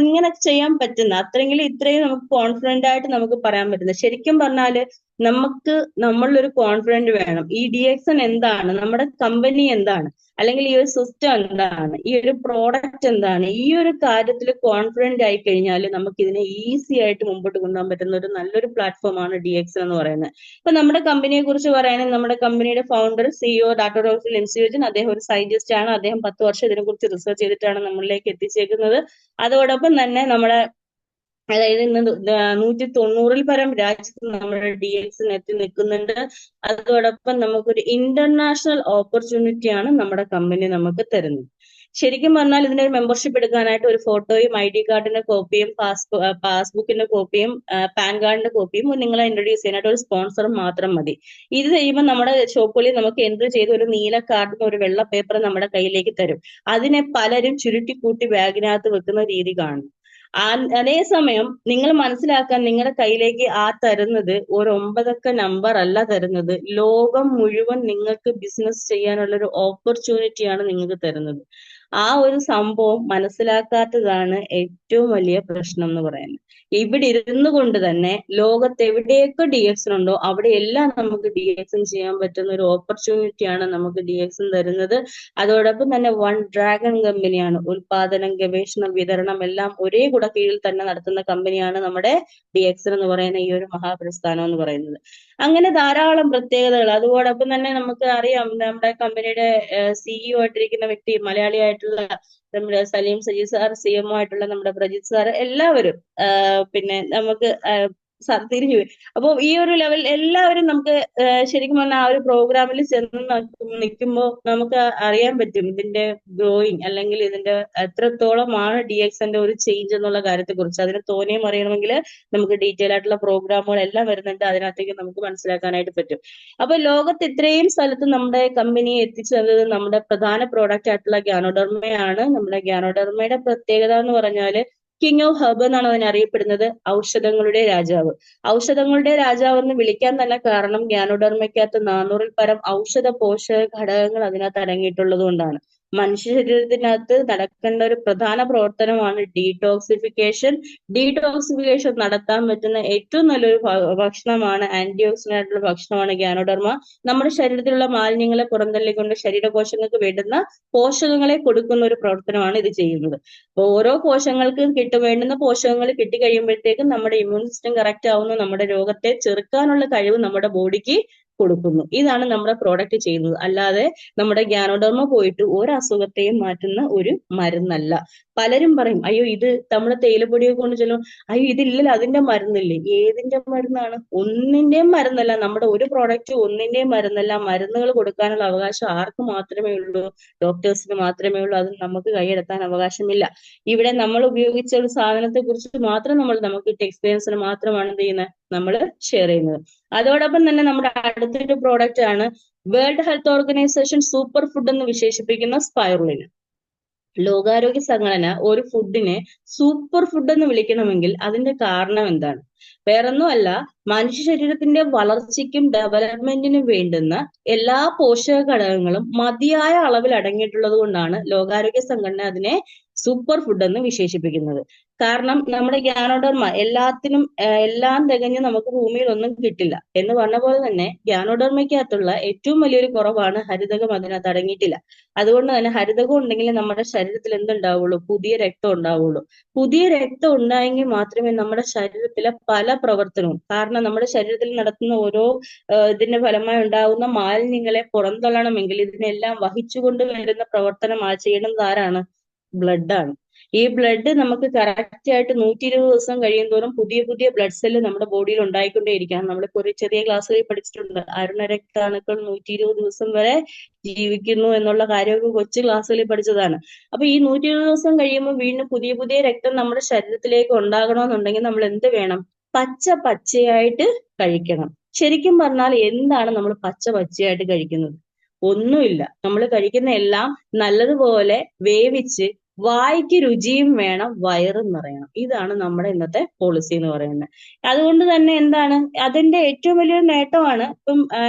ഇങ്ങനെ ചെയ്യാൻ പറ്റുന്ന അത്രയെങ്കിലും ഇത്രയും നമുക്ക് കോൺഫിഡന്റ് ആയിട്ട് നമുക്ക് പറയാൻ പറ്റുന്നത്. ശരിക്കും പറഞ്ഞാല് നമുക്ക് നമ്മളിലൊരു കോൺഫിഡന്റ് വേണം. ഈ DXN എന്താണ്, നമ്മുടെ കമ്പനി എന്താണ്, അല്ലെങ്കിൽ ഈ ഒരു സിസ്റ്റം എന്താണ്, ഈ ഒരു പ്രോഡക്റ്റ് എന്താണ്, ഈ ഒരു കാര്യത്തിൽ കോൺഫിഡന്റ് ആയി കഴിഞ്ഞാൽ നമുക്ക് ഇതിനെ ഈസി ആയിട്ട് മുമ്പോട്ട് കൊണ്ടുപോകാൻ പറ്റുന്ന ഒരു നല്ലൊരു പ്ലാറ്റ്ഫോമാണ് DXN എന്ന് പറയുന്നത്. ഇപ്പൊ നമ്മുടെ കമ്പനിയെ കുറിച്ച് പറയുകയാണെങ്കിൽ നമ്മുടെ കമ്പനിയുടെ ഫൗണ്ടർ CEO ഡോക്ടർ ലിൻസിയോജൻ, അദ്ദേഹം ഒരു സയന്റിസ്റ്റ് ആണ്. അദ്ദേഹം 10 വർഷം ഇതിനെക്കുറിച്ച് റിസർച്ച് ചെയ്തിട്ടാണ് നമ്മളിലേക്ക് എത്തിച്ചേക്കുന്നത്. അതോടൊപ്പം തന്നെ നമ്മുടെ അതായത് ഇന്ന് 190-ൽ പരം രാജ്യത്ത് നമ്മുടെ DXN എത്തി നിൽക്കുന്നുണ്ട്. അതോടൊപ്പം നമുക്കൊരു ഇന്റർനാഷണൽ ഓപ്പർച്യൂണിറ്റിയാണ് നമ്മുടെ കമ്പനി നമുക്ക് തരുന്നത്. ശരിക്കും പറഞ്ഞാൽ ഇതിനൊരു മെമ്പർഷിപ്പ് എടുക്കാനായിട്ട് ഒരു ഫോട്ടോയും ID കാർഡിന്റെ കോപ്പിയും പാസ്ബുക്കിന്റെ കോപ്പിയും പാൻ കാർഡിന്റെ കോപ്പിയും നിങ്ങളെ ഇൻട്രൊഡ്യൂസ് ചെയ്യാനായിട്ട് ഒരു സ്പോൺസറും മാത്രം മതി. ഇത് ചെയ്യുമ്പോൾ നമ്മുടെ ഷോപ്പുകളിൽ നമുക്ക് എൻട്രി ചെയ്ത് ഒരു നീല കാർഡിന് ഒരു വെള്ള പേപ്പർ നമ്മുടെ കയ്യിലേക്ക് തരും. അതിനെ പലരും ചുരുട്ടിക്കൂട്ടി ബാഗിനകത്ത് വെക്കുന്ന രീതി കാണും. അതേസമയം നിങ്ങൾ മനസ്സിലാക്കാൻ, നിങ്ങളുടെ കയ്യിലേക്ക് തരുന്നത് ഒരു 9 അക്ക നമ്പർ അല്ല തരുന്നത്, ലോകം മുഴുവൻ നിങ്ങൾക്ക് ബിസിനസ് ചെയ്യാനുള്ള ഒരു ഓപ്പർച്യൂണിറ്റിയാണ് നിങ്ങൾക്ക് തരുന്നത്. ആ ഒരു സംഭവം മനസ്സിലാക്കാത്തതാണ് ഏറ്റവും വലിയ പ്രശ്നം എന്ന് പറയുന്നത്. ഇവിടെ ഇരുന്നു കൊണ്ട് തന്നെ ലോകത്ത് എവിടെയൊക്കെ DXN ഉണ്ടോ അവിടെയെല്ലാം നമുക്ക് DXN ചെയ്യാൻ പറ്റുന്ന ഒരു ഓപ്പർച്യൂണിറ്റിയാണ് നമുക്ക് DXN തരുന്നത്. അതോടൊപ്പം തന്നെ വൺ ഡ്രാഗൺ കമ്പനിയാണ്. ഉൽപാദനം, ഗവേഷണം, വിതരണം എല്ലാം ഒരേ കുടക്കീഴിൽ തന്നെ നടത്തുന്ന കമ്പനിയാണ് നമ്മുടെ DXN എന്ന് പറയുന്ന ഈ ഒരു മഹാപ്രസ്ഥാനം എന്ന് പറയുന്നത്. അങ്ങനെ ധാരാളം പ്രത്യേകതകൾ. അതോടൊപ്പം തന്നെ നമുക്ക് അറിയാം, നമ്മുടെ കമ്പനിയുടെ CEO ആയിട്ടിരിക്കുന്ന വ്യക്തി മലയാളിയായിട്ടുള്ള നമ്മുടെ സലീം സജീദ് സാർ, CMO ആയിട്ടുള്ള നമ്മുടെ പ്രജിത് സാർ, എല്ലാവരും പിന്നെ നമുക്ക് തിരിഞ്ഞു പോയി. അപ്പൊ ഈ ഒരു ലെവൽ എല്ലാവരും നമുക്ക് ശരിക്കും പറഞ്ഞാൽ ആ ഒരു പ്രോഗ്രാമിൽ ചെന്ന് നിൽക്കുമ്പോൾ നമുക്ക് അറിയാൻ പറ്റും ഇതിന്റെ ഗ്രോയിങ്, അല്ലെങ്കിൽ ഇതിന്റെ എത്രത്തോളമാണ് DXന്റെ ഒരു ചേഞ്ച് എന്നുള്ള കാര്യത്തെ കുറിച്ച്. അതിന് തോനെയും അറിയണമെങ്കിൽ നമുക്ക് ഡീറ്റെയിൽ ആയിട്ടുള്ള പ്രോഗ്രാമുകൾ എല്ലാം വരുന്നുണ്ട്, അതിനകത്തേക്ക് നമുക്ക് മനസ്സിലാക്കാനായിട്ട് പറ്റും. അപ്പൊ ലോകത്ത് ഇത്രയും സ്ഥലത്ത് നമ്മുടെ കമ്പനിയെ എത്തിച്ചു തന്നത് നമ്മുടെ പ്രധാന പ്രോഡക്റ്റ് ആയിട്ടുള്ള ഗ്യാനോഡെർമയാണ്. നമ്മുടെ ഗ്യാനോഡെർമയുടെ പ്രത്യേകത എന്ന് പറഞ്ഞാല് കിങ് ഓഫ് ഹെർബ് എന്നാണ് അതിനെ അറിയപ്പെടുന്നത്, ഔഷധങ്ങളുടെ രാജാവ്. ഔഷധങ്ങളുടെ രാജാവ് എന്ന് വിളിക്കാൻ തന്നെ കാരണം ഗ്യാനോഡെർമയ്ക്കകത്ത് 400-ൽ പരം ഔഷധ പോഷക ഘടകങ്ങൾ അതിനകത്ത് അടങ്ങിയിട്ടുള്ളത് കൊണ്ടാണ്. മനുഷ്യ ശരീരത്തിനകത്ത് നടക്കേണ്ട ഒരു പ്രധാന പ്രവർത്തനമാണ് ഡീടോക്സിഫിക്കേഷൻ. ഡീടോക്സിഫിക്കേഷൻ നടത്താൻ പറ്റുന്ന ഏറ്റവും നല്ലൊരു ഭക്ഷണമാണ്, ആന്റി ഓക്സിഡന്റ് ആയിട്ടുള്ള ഭക്ഷണമാണ് ഗ്യാനോഡെർമ. നമ്മുടെ ശരീരത്തിലുള്ള മാലിന്യങ്ങളെ പുറന്തള്ളിക്കൊണ്ട് ശരീരകോശങ്ങൾക്ക് വേണ്ടുന്ന പോഷകങ്ങളെ കൊടുക്കുന്ന ഒരു പ്രവർത്തനമാണ് ഇത് ചെയ്യുന്നത്. അപ്പൊ ഓരോ കോശങ്ങൾക്കും വേണ്ടുന്ന പോഷകങ്ങൾ കിട്ടിക്കഴിയുമ്പോഴത്തേക്കും നമ്മുടെ ഇമ്മ്യൂൺ സിസ്റ്റം കറക്റ്റ് ആവുന്നു, നമ്മുടെ രോഗത്തെ ചെറുക്കാനുള്ള കഴിവ് നമ്മുടെ ബോഡിക്ക് കൊടുക്കുന്നു. ഇതാണ് നമ്മുടെ പ്രോഡക്റ്റ് ചെയ്യുന്നത്. അല്ലാതെ നമ്മുടെ ഗ്യാനോഡെർമ പോയിട്ട് ഒരു അസുഖത്തെയും മാറ്റുന്ന ഒരു മരുന്നല്ല. പലരും പറയും അയ്യോ ഇത് നമ്മുടെ തേയിലപ്പൊടിയൊക്കെ കൊണ്ട് ചെല്ലും, അയ്യോ ഇതില്ലല്ലോ അതിന്റെ മരുന്നില്ലേ. ഏതിന്റെ മരുന്നാണ്? ഒന്നിന്റെയും മരുന്നല്ല. നമ്മുടെ ഒരു പ്രോഡക്റ്റ് ഒന്നിന്റെയും മരുന്നല്ല. മരുന്നുകൾ കൊടുക്കാനുള്ള അവകാശം ആർക്ക് മാത്രമേ ഉള്ളൂ? ഡോക്ടേഴ്സിന് മാത്രമേ ഉള്ളൂ. അത് നമുക്ക് കൈയെടുത്താൻ അവകാശമില്ല. ഇവിടെ നമ്മൾ ഉപയോഗിച്ച ഒരു സാധനത്തെ കുറിച്ച് മാത്രം നമുക്ക് കിട്ടിയ എക്സ്പീരിയൻസിന് മാത്രമാണ് എന്ത് ചെയ്യുന്നത്, നമ്മൾ ഷെയർ ചെയ്യുന്നത്. അതോടൊപ്പം തന്നെ നമ്മുടെ അടുത്തൊരു പ്രോഡക്റ്റ് ആണ് world health organisation super food എന്ന് വിശേഷിപ്പിക്കുന്ന സ്പൈറുലിന. ലോകാരോഗ്യ സംഘടന ഒരു ഫുഡിനെ സൂപ്പർ ഫുഡ് എന്ന് വിളിക്കണമെങ്കിൽ അതിന്റെ കാരണം എന്താണ്? വേറൊന്നുമല്ല, മനുഷ്യ ശരീരത്തിന്റെ വളർച്ചയ്ക്കും ഡെവലപ്മെന്റിനും വേണ്ടുന്ന എല്ലാ പോഷക ഘടകങ്ങളും മതിയായ അളവിൽ അടങ്ങിയിട്ടുള്ളത് കൊണ്ടാണ് ലോകാരോഗ്യ സംഘടന അതിനെ സൂപ്പർ ഫുഡ് എന്ന് വിശേഷിപ്പിക്കുന്നത്. കാരണം നമ്മുടെ ഗ്യാനോഡെർമ എല്ലാം തികഞ്ഞ് നമുക്ക് ഭൂമിയിൽ ഒന്നും കിട്ടില്ല എന്ന് പറഞ്ഞ പോലെ തന്നെ ഗ്യാനോഡെർമയ്ക്കകത്തുള്ള ഏറ്റവും വലിയൊരു കുറവാണ് ഹരിതകം അതിനകത്ത് അടങ്ങിയിട്ടില്ല. അതുകൊണ്ട് തന്നെ ഹരിതകം ഉണ്ടെങ്കിൽ നമ്മുടെ ശരീരത്തിൽ എന്തുണ്ടാവുള്ളൂ? പുതിയ രക്തം ഉണ്ടാവുള്ളൂ. പുതിയ രക്തം ഉണ്ടായെങ്കിൽ മാത്രമേ നമ്മുടെ ശരീരത്തിലെ പല പ്രവർത്തനവും, കാരണം നമ്മുടെ ശരീരത്തിൽ നടത്തുന്ന ഓരോ ഇതിന്റെ ഫലമായി ഉണ്ടാകുന്ന മാലിന്യങ്ങളെ പുറന്തള്ളണമെങ്കിൽ ഇതിനെല്ലാം വഹിച്ചുകൊണ്ട് വരുന്ന പ്രവർത്തനം ചെയ്യുന്നത് ആരാണ്? ബ്ലഡ് ആണ്. ഈ ബ്ലഡ് നമുക്ക് കറക്റ്റ് ആയിട്ട് 120 ദിവസം കഴിയുന്തോറും പുതിയ പുതിയ ബ്ലഡ് സെല്ല് നമ്മുടെ ബോഡിയിൽ ഉണ്ടായിക്കൊണ്ടേയിരിക്കണം. നമ്മളിപ്പോ ഒരു ചെറിയ ക്ലാസ്സുകളിൽ പഠിച്ചിട്ടുണ്ട്, അരുണരക്താണുക്കൾ 120 ദിവസം വരെ ജീവിക്കുന്നു എന്നുള്ള കാര്യമൊക്കെ കൊച്ചു ക്ലാസ്സുകളിൽ പഠിച്ചതാണ്. അപ്പൊ ഈ 120 ദിവസം കഴിയുമ്പോൾ വീണ്ടും പുതിയ പുതിയ രക്തം നമ്മുടെ ശരീരത്തിലേക്ക് ഉണ്ടാകണമെന്നുണ്ടെങ്കിൽ നമ്മൾ എന്ത് വേണം? പച്ചയായിട്ട് കഴിക്കണം. ശരിക്കും പറഞ്ഞാൽ എന്താണ് നമ്മൾ പച്ചയായിട്ട് കഴിക്കുന്നത്? ഒന്നുമില്ല. നമ്മൾ കഴിക്കുന്ന എല്ലാം നല്ലതുപോലെ വേവിച്ച് വായ്ക്ക് രുചിയും വേണം, വയറും നിറയണം. ഇതാണ് നമ്മുടെ ഇന്നത്തെ പോളിസി എന്ന് പറയുന്നത്. അതുകൊണ്ട് തന്നെ എന്താണ് അതിന്റെ ഏറ്റവും വലിയൊരു നേട്ടമാണ്. ഇപ്പം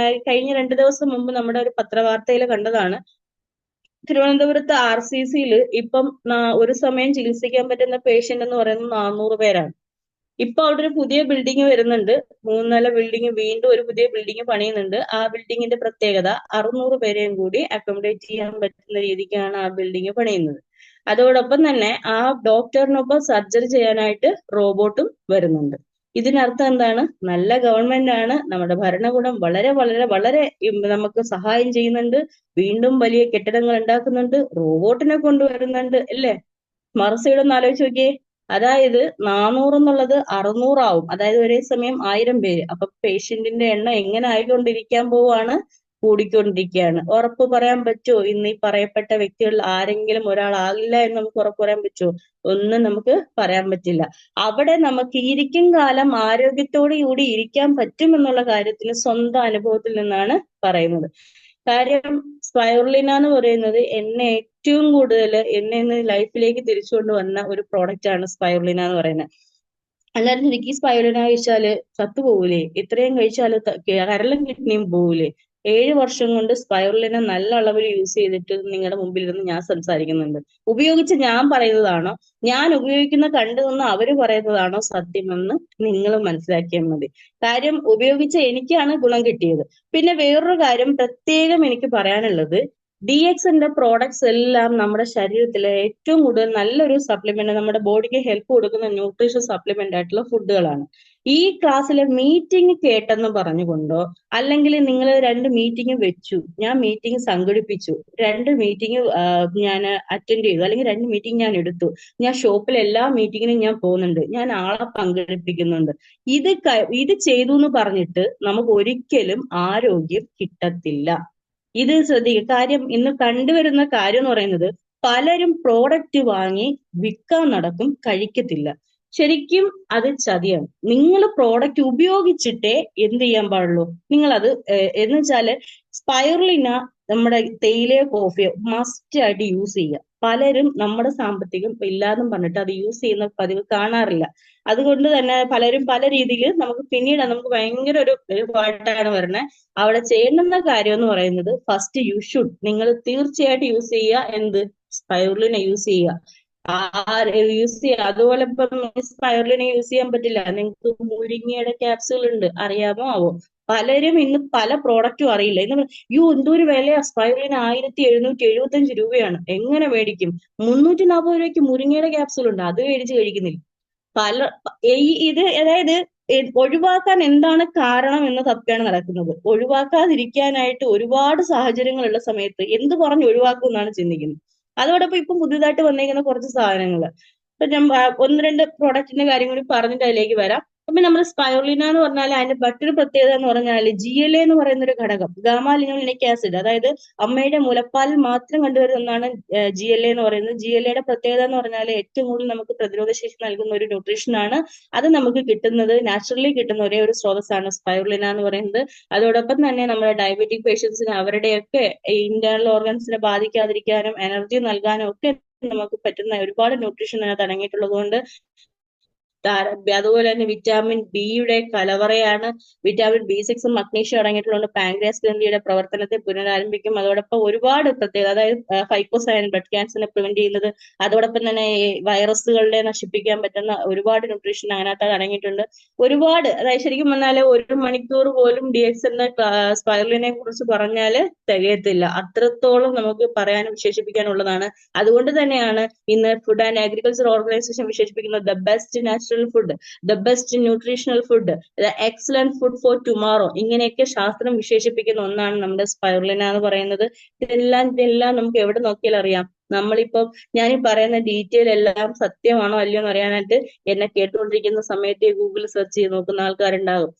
കഴിഞ്ഞ 2 ദിവസം മുമ്പ് നമ്മുടെ ഒരു പത്രവാർത്തയിൽ കണ്ടതാണ്, തിരുവനന്തപുരത്ത് RCCയിൽ ഇപ്പം ഒരു സമയം ചികിത്സിക്കാൻ പറ്റുന്ന പേഷ്യന്റ് എന്ന് പറയുന്നത് 400 പേരാണ്. ഇപ്പൊ അവിടെ ഒരു പുതിയ ബിൽഡിംഗ് വരുന്നുണ്ട്, 3 നില ബിൽഡിംഗ്, വീണ്ടും ഒരു പുതിയ ബിൽഡിംഗ് പണിയുന്നുണ്ട്. ആ ബിൽഡിങ്ങിന്റെ പ്രത്യേകത 600 പേരെയും കൂടി അക്കോമഡേറ്റ് ചെയ്യാൻ പറ്റുന്ന രീതിക്കാണ് ആ ബിൽഡിംഗ് പണിയുന്നത്. അതോടൊപ്പം തന്നെ ആ ഡോക്ടറിനൊപ്പം സർജറി ചെയ്യാനായിട്ട് റോബോട്ടും വരുന്നുണ്ട്. ഇതിനർത്ഥം എന്താണ്? നല്ല ഗവൺമെന്റ് ആണ്, നമ്മുടെ ഭരണകൂടം വളരെ വളരെ വളരെ നമുക്ക് സഹായം ചെയ്യുന്നുണ്ട്. വീണ്ടും വലിയ കെട്ടിടങ്ങൾ ഉണ്ടാക്കുന്നുണ്ട്, റോബോട്ടിനെ കൊണ്ടുവരുന്നുണ്ട്, അല്ലേ? മറുസൈഡ് ഒന്ന് ആലോചിച്ച് നോക്കിയേ. അതായത് 400 എന്നുള്ളത് 600 ആവും. അതായത് ഒരേ സമയം 1000 പേര്. അപ്പൊ പേഷ്യന്റിന്റെ എണ്ണം എങ്ങനെ ആയിക്കൊണ്ടിരിക്കാൻ പോവാണ്? കൂടിക്കൊണ്ടിരിക്കുകയാണ്. ഉറപ്പ് പറയാൻ പറ്റുമോ ഇന്ന് ഈ പറയപ്പെട്ട വ്യക്തികളിൽ ആരെങ്കിലും ഒരാളാകില്ല എന്ന് നമുക്ക് ഉറപ്പ് പറയാൻ പറ്റുമോ? ഒന്നും നമുക്ക് പറയാൻ പറ്റില്ല. അവിടെ നമുക്ക് ഇരിക്കും കാലം ആരോഗ്യത്തോടു കൂടി ഇരിക്കാൻ പറ്റും എന്നുള്ള കാര്യത്തിന് സ്വന്തം അനുഭവത്തിൽ നിന്നാണ് പറയുന്നത്. കാര്യം സ്പൈറുലിന എന്ന് പറയുന്നത് എന്നെ ഏറ്റവും കൂടുതൽ എന്നെ ലൈഫിലേക്ക് തിരിച്ചുകൊണ്ട് വന്ന ഒരു പ്രോഡക്റ്റ് ആണ് സ്പൈറുലിന എന്ന് പറയുന്നത്. അല്ലാതെ എനിക്ക് സ്പൈറുലിന കഴിച്ചാല് ചത്തുപോകൂലേ? ഇത്രയും കഴിച്ചാല് കരളും കിഡ്നിയും പോകൂലേ? 7 വർഷം കൊണ്ട് സ്പൈറുലിന നല്ല അളവിൽ യൂസ് ചെയ്തിട്ട് നിങ്ങളുടെ മുമ്പിൽ ഇരുന്ന് ഞാൻ സംസാരിക്കുന്നുണ്ട്. ഉപയോഗിച്ച് ഞാൻ പറയുന്നതാണോ, ഞാൻ ഉപയോഗിക്കുന്ന കണ്ടു നിന്ന് അവര് പറയുന്നതാണോ സത്യമെന്ന് നിങ്ങൾ മനസ്സിലാക്കിയാൽ മതി. കാര്യം ഉപയോഗിച്ച എനിക്കാണ് ഗുണം കിട്ടിയത്. പിന്നെ വേറൊരു കാര്യം പ്രത്യേകം എനിക്ക് പറയാനുള്ളത്, DXന്റെ പ്രോഡക്ട്സ് എല്ലാം നമ്മുടെ ശരീരത്തിലെ ഏറ്റവും കൂടുതൽ നല്ലൊരു സപ്ലിമെന്റ്, നമ്മുടെ ബോഡിക്ക് ഹെൽപ്പ് കൊടുക്കുന്ന ന്യൂട്രീഷൻ സപ്ലിമെന്റ് ആയിട്ടുള്ള ഫുഡുകളാണ്. ഈ ക്ലാസ്സിലെ മീറ്റിംഗ് കേട്ടെന്ന് പറഞ്ഞുകൊണ്ടോ, അല്ലെങ്കിൽ നിങ്ങൾ 2 മീറ്റിംഗ് വെച്ചു, ഞാൻ മീറ്റിംഗ് സംഘടിപ്പിച്ചു, 2 മീറ്റിംഗ് ഞാൻ അറ്റൻഡ് ചെയ്തു, അല്ലെങ്കിൽ 2 മീറ്റിംഗ് ഞാൻ എടുത്തു, ഞാൻ ഷോപ്പിൽ എല്ലാ മീറ്റിങ്ങിനും ഞാൻ പോകുന്നുണ്ട്, ഞാൻ ആളെ പങ്കെടുപ്പിക്കുന്നുണ്ട്, ഇത് ചെയ്തു എന്ന് പറഞ്ഞിട്ട് നമുക്ക് ഒരിക്കലും ആരോഗ്യം കിട്ടത്തില്ല. ഇത് ശ്രദ്ധിക്കുക. കാര്യം ഇന്ന് കണ്ടുവരുന്ന കാര്യം എന്ന് പറയുന്നത്, പലരും പ്രോഡക്റ്റ് വാങ്ങി വിൽക്കാൻ നടക്കും, കഴിക്കത്തില്ല. ശരിക്കും അത് ചതിയാണ്. നിങ്ങൾ പ്രോഡക്റ്റ് ഉപയോഗിച്ചിട്ടേ എന്ത് ചെയ്യാൻ പാടുള്ളൂ, നിങ്ങൾ അത് എന്ന് വെച്ചാല് സ്പൈറുലിന നമ്മുടെ തേയിലയോ കോഫിയോ മസ്റ്റ് ആയിട്ട് യൂസ് ചെയ്യുക. പലരും നമ്മുടെ സാമ്പത്തികം ഇല്ലാന്നും പറഞ്ഞിട്ട് അത് യൂസ് ചെയ്യുന്ന പതിവ് കാണാറില്ല. അതുകൊണ്ട് തന്നെ പലരും പല രീതിയിൽ നമുക്ക് പിന്നീട് നമുക്ക് ഭയങ്കര ഒരു പാട്ടാണ് വരുന്നത്. അവിടെ ചെയ്യേണ്ടുന്ന കാര്യം എന്ന് പറയുന്നത്, ഫസ്റ്റ് യു ഷുഡ്, നിങ്ങൾ തീർച്ചയായിട്ടും യൂസ് ചെയ്യുക. എന്ത്? സ്പൈറുലിന യൂസ് ചെയ്യുക. യൂസ് ചെയ്യുക. അതുപോലെ ഇപ്പം സ്പൈറുലിന യൂസ് ചെയ്യാൻ പറ്റില്ല, നിങ്ങൾക്ക് മുരിങ്ങയുടെ ക്യാപ്സുകൾ ഉണ്ട്, അറിയാമോ ആവോ? പലരും ഇന്ന് പല പ്രോഡക്റ്റും അറിയില്ല. ഇന്ന് എന്തോരു വിലയാ, സ്പൈറുലിന 1775 രൂപയാണ്, എങ്ങനെ മേടിക്കും? 340 രൂപയ്ക്ക് മുരിങ്ങയുടെ ക്യാപ്സുകൾ ഉണ്ട്, അത് മേടിച്ച് കഴിക്കുന്നില്ല. ഇത് അതായത് ഒഴിവാക്കാൻ എന്താണ് കാരണം എന്ന തപ്പിയാണ് നടക്കുന്നത്. ഒഴിവാക്കാതിരിക്കാനായിട്ട് ഒരുപാട് സാഹചര്യങ്ങളുള്ള സമയത്ത് എന്ത് പറഞ്ഞ് ഒഴിവാക്കും എന്നാണ് ചിന്തിക്കുന്നത്. അതോടൊപ്പം ഇപ്പം പുതിയതായിട്ട് വന്നിരിക്കുന്ന കുറച്ച് സാധനങ്ങൾ, ഇപ്പൊ ഞാൻ 1-2 പ്രോഡക്റ്റിന്റെ കാര്യം കൂടി പറഞ്ഞിട്ട് അതിലേക്ക് വരാം. അപ്പൊ നമ്മൾ സ്പൈറുലിന എന്ന് പറഞ്ഞാൽ അതിന്റെ മറ്റൊരു പ്രത്യേകത എന്ന് പറഞ്ഞാൽ GLA എന്ന് പറയുന്ന ഒരു ഘടകം, ഗാമ ലിനോലിക് ആസിഡ്, അതായത് അമ്മയുടെ മുലപ്പാലിൽ മാത്രം കണ്ടുവരുന്ന ഒന്നാണ് GLA എന്ന് പറയുന്നത്. GLAയുടെ പ്രത്യേകത എന്ന് പറഞ്ഞാൽ ഏറ്റവും കൂടുതൽ നമുക്ക് പ്രതിരോധ ശേഷി നൽകുന്ന ഒരു ന്യൂട്രീഷൻ ആണ്. അത് നമുക്ക് കിട്ടുന്നത് നാച്ചുറലി കിട്ടുന്ന ഒരേ ഒരു സ്രോതസ്സാണ് സ്പൈറുലിന എന്ന് പറയുന്നത്. അതോടൊപ്പം തന്നെ നമ്മുടെ ഡയബറ്റിക് പേഷ്യൻസിന് അവരുടെയൊക്കെ ഇന്റേണൽ ഓർഗൻസിനെ ബാധിക്കാതിരിക്കാനും എനർജി നൽകാനും ഒക്കെ നമുക്ക് പറ്റുന്ന ഒരുപാട് ന്യൂട്രീഷൻ അതിനകത്ത് അടങ്ങിയിട്ടുള്ളത് കൊണ്ട് അതുപോലെ തന്നെ വിറ്റാമിൻ ബിയുടെ കലവറയാണ്. വിറ്റാമിൻ B6 മഗ്നീഷ്യം അടങ്ങിയിട്ടുള്ളത് പാൻക്രിയാസ് ഗ്രന്ഥിയുടെ പ്രവർത്തനത്തെ പുനരാരംഭിക്കും. അതോടൊപ്പം ഒരുപാട് പ്രത്യേകത, അതായത് ഫൈക്കോസൈൻ ബ്ലഡ് ക്യാൻസറിനെ പ്രിവെന്റ് ചെയ്യുന്നത്, അതോടൊപ്പം തന്നെ വൈറസുകളെ നശിപ്പിക്കാൻ പറ്റുന്ന ഒരുപാട് ന്യൂട്രീഷൻ അതിനകത്ത് അടങ്ങിയിട്ടുണ്ട്. ഒരുപാട്, അതായത് ശരിക്കും പറഞ്ഞാല് 1 മണിക്കൂർ പോലും DXന്റെ സ്പൈറുലിനെ കുറിച്ച് പറഞ്ഞാല് തികയത്തില്ല. അത്രത്തോളം നമുക്ക് പറയാനും വിശേഷിപ്പിക്കാനുള്ളതാണ്. അതുകൊണ്ട് തന്നെയാണ് ഇന്ന് ഫുഡ് ആൻഡ് അഗ്രികൾച്ചർ ഓർഗനൈസേഷൻ വിശേഷിപ്പിക്കുന്നത് the best natural food, the best nutritional food, the excellent food for tomorrow, ഇങ്ങനെയൊക്കെ ശാസ്ത്രം വിശേഷിപ്പിക്കുന്ന ഒന്നാണ് നമ്മുടെ സ്പൈറുലിന എന്ന് പറയുന്നത്. ഇതെല്ലാം നമുക്ക് എവിടെ നോക്കിയാൽ അറിയാം. നമ്മളിപ്പം ഞാനീ പറയുന്ന ഡീറ്റെയിൽ എല്ലാം സത്യമാണോ അല്ലയോ എന്ന് അറിയാനായിട്ട് എന്നെ കേട്ടുകൊണ്ടിരിക്കുന്ന സമയത്ത് ഗൂഗിൾ സെർച്ച് ചെയ്ത് നോക്കുന്ന ആൾക്കാരുണ്ടാകും.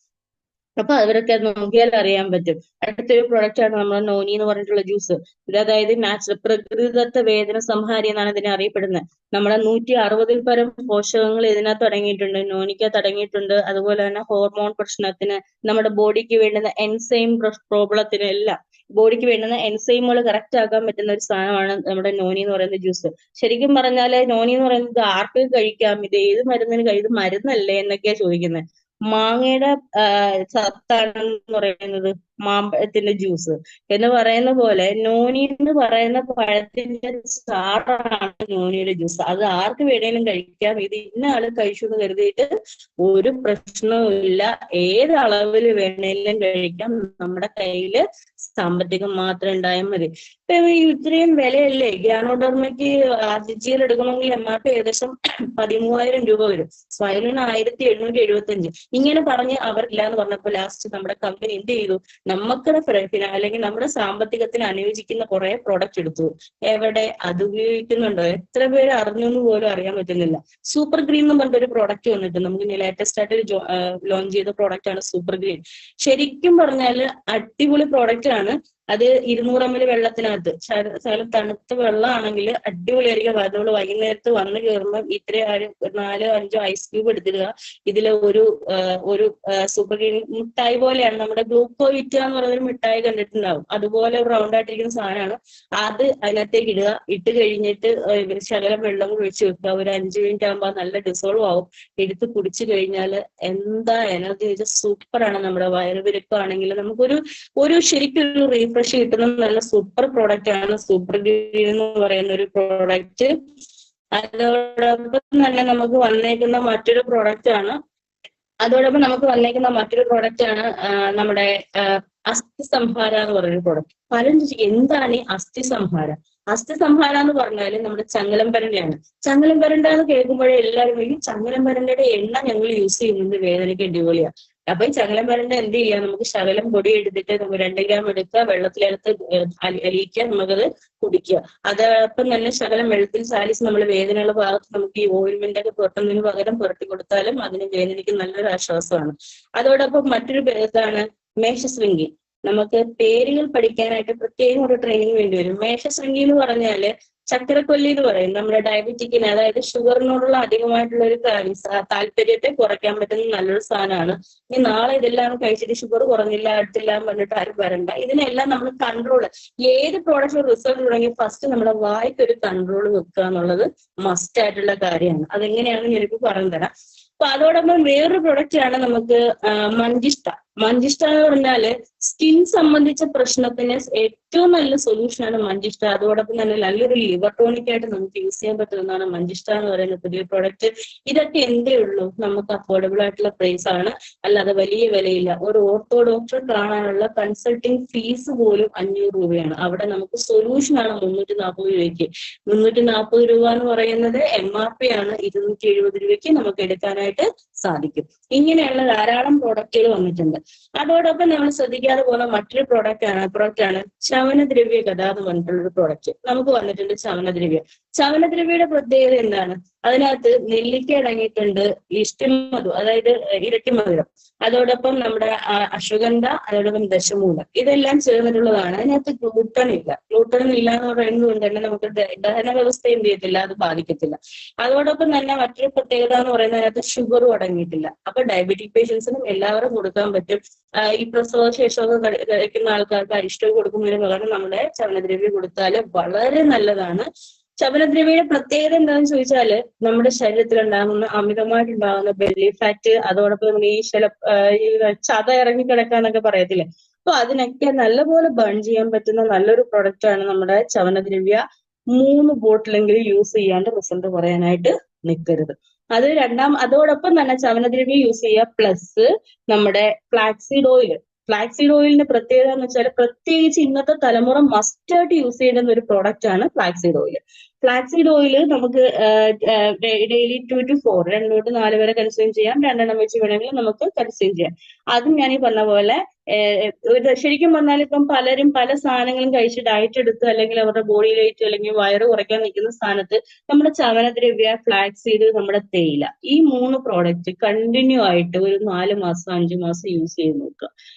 അപ്പൊ അവരൊക്കെ നോക്കിയാൽ അറിയാൻ പറ്റും. അടുത്തൊരു പ്രൊഡക്റ്റ് ആണ് നമ്മുടെ നോനി എന്ന് പറഞ്ഞിട്ടുള്ള ജ്യൂസ്. ഇത് അതായത് നാച്ചുറൽ പ്രകൃതിദത്ത വേദന സംഹാരി എന്നാണ് ഇതിനെ അറിയപ്പെടുന്നത്. നമ്മുടെ 160-ൽ പരം പോഷകങ്ങൾ ഇതിനകത്ത് അടങ്ങിയിട്ടുണ്ട്, നോനിക്കകത്ത് അടങ്ങിയിട്ടുണ്ട്. അതുപോലെ തന്നെ ഹോർമോൺ പ്രശ്നത്തിന്, നമ്മുടെ ബോഡിക്ക് വേണ്ടുന്ന എൻസൈം പ്രോബ്ലത്തിന് എല്ലാം, ബോഡിക്ക് വേണ്ടുന്ന എൻസൈമുകൾ കറക്റ്റ് ആക്കാൻ പറ്റുന്ന ഒരു സാധനമാണ് നമ്മുടെ നോനി എന്ന് പറയുന്ന ജ്യൂസ്. ശരിക്കും പറഞ്ഞാല് നോനി എന്ന് പറയുന്നത് ആർക്ക് കഴിക്കാം, ഇത് ഏത് മരുന്നിന് ഇത് മരുന്നല്ലേ എന്നൊക്കെയാ ചോദിക്കുന്നത്. മാങ്ങയുടെ സത്താണെന്ന് പറയുന്നത് മാമ്പഴത്തിന്റെ ജ്യൂസ് എന്ന് പറയുന്ന പോലെ നോനി എന്ന് പറയുന്ന പഴത്തിന്റെ ചാറാണ് നോനിയുടെ ജ്യൂസ്. അത് ആർക്ക് വേണേലും കഴിക്കാം. ഇത് ഇന്ന ആള് കഴിച്ചു എന്ന് കരുതിയിട്ട് ഒരു പ്രശ്നവും ഇല്ല. ഏത് അളവിൽ വേണേലും കഴിക്കാം. നമ്മുടെ കയ്യില് സാമ്പത്തികം മാത്രം ഉണ്ടായാൽ മതി. ഇപ്പൊ ഇത്രയും വിലയല്ലേ ഗ്യാനോഡർമയ്ക്ക് ആർജിയിൽ എടുക്കണമെങ്കിൽ MRP ഏകദേശം 13,000 രൂപ വരും. സ്പൈറുലിന 1775. ഇങ്ങനെ പറഞ്ഞ് അവരില്ല എന്ന് പറഞ്ഞപ്പോൾ ലാസ്റ്റ് നമ്മുടെ കമ്പനി എന്ത് ചെയ്തു, നമുക്കുടെ അല്ലെങ്കിൽ നമ്മുടെ സാമ്പത്തികത്തിന് അനുയോജിക്കുന്ന കുറെ പ്രോഡക്റ്റ് എടുത്തു. എവിടെ അത് ഉപയോഗിക്കുന്നുണ്ടോ, എത്ര പേര് അറിഞ്ഞു എന്ന് പോലും അറിയാൻ പറ്റുന്നില്ല. സൂപ്പർ ഗ്രീൻ എന്ന് പറഞ്ഞൊരു പ്രോഡക്റ്റ് വന്നിട്ട് നമുക്ക് ലേറ്റസ്റ്റ് ആയിട്ട് ലോഞ്ച് ചെയ്ത പ്രോഡക്റ്റ് ആണ് സൂപ്പർ ഗ്രീൻ. ശരിക്കും പറഞ്ഞാല് അടിപൊളി പ്രോഡക്റ്റ് ആണ്. അത് 200 ml വെള്ളത്തിനകത്ത്, തണുത്ത വെള്ളമാണെങ്കിൽ അടിപൊളിയായിരിക്കും. നമ്മൾ വൈകുന്നേരത്ത് വന്ന് കയറുമ്പോൾ ഇത്ര 4-5 ഐസ് ക്യൂബ് എടുത്തിടുക. ഇതില് ഒരു സൂപ്പർ ഗ്രീൻ മിഠായി പോലെയാണ്, നമ്മുടെ ഗ്ലൂക്കോവിറ്റ എന്ന് പറയുന്നൊരു മിഠായി കണ്ടിട്ടുണ്ടാവും, അതുപോലെ റൗണ്ട് ആയിട്ടിരിക്കുന്ന സാധനമാണ്. അത് അതിനകത്തേക്ക് ഇടുക. ഇട്ട് കഴിഞ്ഞിട്ട് ശകലം വെള്ളം കൂടി ഒഴിച്ച് വെക്കുക. ഒരു 5 മിനിറ്റ് ആകുമ്പോൾ നല്ല ഡിസോൾവ് ആവും. എടുത്ത് കുടിച്ചു കഴിഞ്ഞാൽ എന്താ എനർജി വെച്ചാൽ സൂപ്പറാണ്. നമ്മുടെ വയറുവിരുക്കാണെങ്കിൽ നമുക്കൊരു ശരിക്കും റീഫ്രഷ് കിട്ടുന്ന നല്ല സൂപ്പർ പ്രോഡക്റ്റ് ആണ് സൂപ്പർ ഗ്രീൻ എന്ന് പറയുന്ന ഒരു പ്രോഡക്റ്റ്. അതോടൊപ്പം തന്നെ നമുക്ക് വന്നേക്കുന്ന മറ്റൊരു പ്രോഡക്റ്റ് ആണ് നമ്മുടെ അസ്ഥി സംഹാര എന്ന് പറയുന്ന പ്രോഡക്റ്റ്. പലരും എന്താണ് ഈ അസ്ഥി സംഹാരം? അസ്ഥി സംഹാര എന്ന് പറഞ്ഞാല് നമ്മുടെ ചങ്ങലം പരണ്ടയാണ്. ചങ്ങലം പരണ്ട എന്ന് കേൾക്കുമ്പോഴേ എല്ലാവരും ഈ ചങ്ങലം പരണ്ടയുടെ എണ്ണ ഞങ്ങൾ യൂസ് ചെയ്യുന്നത് വേദനയ്ക്ക് അടിപൊളിയാണ്. അപ്പൊ ഈ ചങ്ങലം പരണ്ട എന്ത് ചെയ്യാം, നമുക്ക് ശകലം പൊടി എടുത്തിട്ട് നമുക്ക് 2 ഗ്രാം എടുക്കുക, വെള്ളത്തിലെടുത്ത് അലിയിക്കുക, നമുക്കത് കുടിക്കുക. അതോടൊപ്പം തന്നെ ശകലം വെള്ളത്തിൽ ചാലിച്ച് നമ്മൾ വേദനയുള്ള ഭാഗത്ത് നമുക്ക് ഈ ഓയിൽമെന്റ് ഒക്കെ പുരട്ടുന്നതിന് പകരം പുരട്ടി കൊടുത്താലും അതിന് വേദനയ്ക്ക് നല്ലൊരു ആശ്വാസമാണ്. അതോടൊപ്പം മറ്റൊരു ഇതാണ് മേഷശൃംഗി. നമുക്ക് പേരുകൾ പഠിക്കാനായിട്ട് പ്രത്യേകം ഒരു ട്രെയിനിങ് വേണ്ടി വരും. മേഷശൃംഗി എന്ന് പറഞ്ഞാല് ചക്കരക്കൊല്ലി എന്ന് പറയും. നമ്മുടെ ഡയബറ്റിക്കിന്, അതായത് ഷുഗറിനോടുള്ള അധികമായിട്ടുള്ള ഒരു താല്പര്യത്തെ കുറയ്ക്കാൻ പറ്റുന്ന നല്ലൊരു സാധനമാണ്. ഇനി നാളെ ഇതെല്ലാം കഴിച്ചിട്ട് ഷുഗർ കുറഞ്ഞില്ല, അടുത്തില്ല പറഞ്ഞിട്ട് ആരും വരണ്ട. ഇതിനെല്ലാം നമ്മൾ കൺട്രോൾ, ഏത് പ്രോഡക്റ്റ് റിസൾട്ട് തുടങ്ങി ഫസ്റ്റ് നമ്മുടെ വായ്ക്ക് ഒരു കൺട്രോൾ വെക്കുക എന്നുള്ളത് മസ്റ്റ് ആയിട്ടുള്ള കാര്യമാണ്. അതെങ്ങനെയാണെന്ന് ഞാനിപ്പോ പറഞ്ഞു തരാം. അപ്പൊ അതോടൊപ്പം വേറൊരു പ്രൊഡക്റ്റ് ആണ് നമുക്ക് മഞ്ചിഷ്ട. മഞ്ചിഷ്ട എന്ന് പറഞ്ഞാല് സ്കിൻ സംബന്ധിച്ച പ്രശ്നത്തിന് ഏറ്റവും നല്ല സൊല്യൂഷനാണ് മഞ്ചിഷ്ട. അതോടൊപ്പം തന്നെ നല്ലൊരു ലിവർ ടോണിക് ആയിട്ട് നമുക്ക് യൂസ് ചെയ്യാൻ പറ്റുന്നതാണ് മഞ്ചിഷ്ട എന്ന് പറയുന്ന പുതിയ പ്രോഡക്റ്റ്. ഇതൊക്കെ എന്തേ ഉള്ളൂ, നമുക്ക് അഫോർഡബിൾ ആയിട്ടുള്ള പ്രൈസ് ആണ്, അല്ലാതെ വലിയ വിലയില്ല. ഒരു ഓർത്തോ ഡോക്ടറെ കാണാനുള്ള കൺസൾട്ടിങ് ഫീസ് പോലും 500 രൂപയാണ്. അവിടെ നമുക്ക് സൊല്യൂഷൻ ആണ് 340 രൂപയ്ക്ക്. 340 രൂപ എന്ന് പറയുന്നത് MRP ആണ്. 270 രൂപയ്ക്ക് നമുക്ക് എടുക്കാനായിട്ട് സാധിക്കും. ഇങ്ങനെയുള്ള ധാരാളം പ്രോഡക്റ്റുകൾ വന്നിട്ടുണ്ട്. അതോടൊപ്പം നമ്മൾ ശ്രദ്ധിക്കാതെ പോകുന്ന മറ്റൊരു പ്രോഡക്റ്റാണ് ചവനദ്രവ്യ കഥ എന്ന് പറഞ്ഞിട്ടുള്ളൊരു പ്രോഡക്റ്റ് നമുക്ക് വന്നിട്ടുണ്ട്. ചവനദ്രവ്യയുടെ പ്രത്യേകത എന്താണ്? അതിനകത്ത് നെല്ലിക്ക അടങ്ങിയിട്ടുണ്ട്, ഇഷ്ടിമധു അതായത് ഇരട്ടി മധുരം, അതോടൊപ്പം നമ്മുടെ അശ്വഗന്ധ, അതോടൊപ്പം ദശമൂലം, ഇതെല്ലാം ചേർന്നിട്ടുള്ളതാണ്. അതിനകത്ത് ഗ്ലൂട്ടൺ ഇല്ല എന്ന് പറയുന്നത് കൊണ്ട് തന്നെ നമുക്ക് ദഹന വ്യവസ്ഥ എന്ത് ചെയ്യത്തില്ല, അത് ബാധിക്കത്തില്ല. അതോടൊപ്പം തന്നെ മറ്റൊരു പ്രത്യേകത എന്ന് പറയുന്നത് അതിനകത്ത് ഷുഗറും അടങ്ങിയിട്ടില്ല. അപ്പൊ ഡയബറ്റിക് പേഷ്യൻസിനും എല്ലാവരും കൊടുക്കാൻ പറ്റും. ഈ പ്രസവ ശേഷമൊക്കെ കഴിക്കുന്ന ആൾക്കാർക്ക് അരിഷ്ടം കൊടുക്കുന്നതിന് പകരം നമ്മുടെ ചവനദ്രവ്യം കൊടുത്താൽ വളരെ നല്ലതാണ്. ചവനദ്രവ്യയുടെ പ്രത്യേകത എന്താണെന്ന് ചോദിച്ചാല് നമ്മുടെ ശരീരത്തിൽ ഉണ്ടാകുന്ന അമിതമായിട്ടുണ്ടാകുന്ന ബെല്ലി ഫാറ്റ്, അതോടൊപ്പം ഈ ചത ഇറങ്ങി കിടക്കാന്നൊക്കെ പറയത്തില്ലേ, അപ്പൊ അതിനൊക്കെ നല്ലപോലെ ബേൺ ചെയ്യാൻ പറ്റുന്ന നല്ലൊരു പ്രൊഡക്റ്റ് ആണ് നമ്മുടെ ചവനദ്രവ്യ. 3 ബോട്ടിലെങ്കിലും യൂസ് ചെയ്യാണ്ട് റിസൾട്ട് പറയാനായിട്ട് നിൽക്കരുത്. അതോടൊപ്പം തന്നെ ചവനദ്രവ്യം യൂസ് ചെയ്യുക, പ്ലസ് നമ്മുടെ ഫ്ലാക്സീഡ് ഓയിലിന്റെ പ്രത്യേകത എന്ന് വെച്ചാൽ പ്രത്യേകിച്ച് ഇന്നത്തെ തലമുറ മസ്റ്റ് ആയിട്ട് യൂസ് ചെയ്യേണ്ട ഒരു പ്രോഡക്റ്റ് ആണ് ഫ്ലാക്സീഡ് ഓയിൽ. നമുക്ക് ഡെയിലി 2 to 4 2 തൊട്ട് 4 വരെ കൺസ്യൂം ചെയ്യാം. 2 എണ്ണം വെച്ച് വേണമെങ്കിൽ നമുക്ക് കൺസ്യൂം ചെയ്യാം. അതും ഞാൻ ഈ പറഞ്ഞ പോലെ ശരിക്കും പറഞ്ഞാൽ ഇപ്പം പലരും പല സാധനങ്ങളും കഴിച്ച് ഡയറ്റ് എടുത്ത് അല്ലെങ്കിൽ അവരുടെ ബോഡി വെയിറ്റ് അല്ലെങ്കിൽ വയറ് കുറയ്ക്കാൻ നിൽക്കുന്ന സ്ഥാനത്ത് നമ്മുടെ ചവനദ്രവ്യ, ഫ്ലാക്സീഡ്, നമ്മുടെ തേയില, ഈ 3 പ്രോഡക്റ്റ് കണ്ടിന്യൂ ആയിട്ട് ഒരു 4 മാസം 5 മാസം യൂസ് ചെയ്ത് നോക്കുക.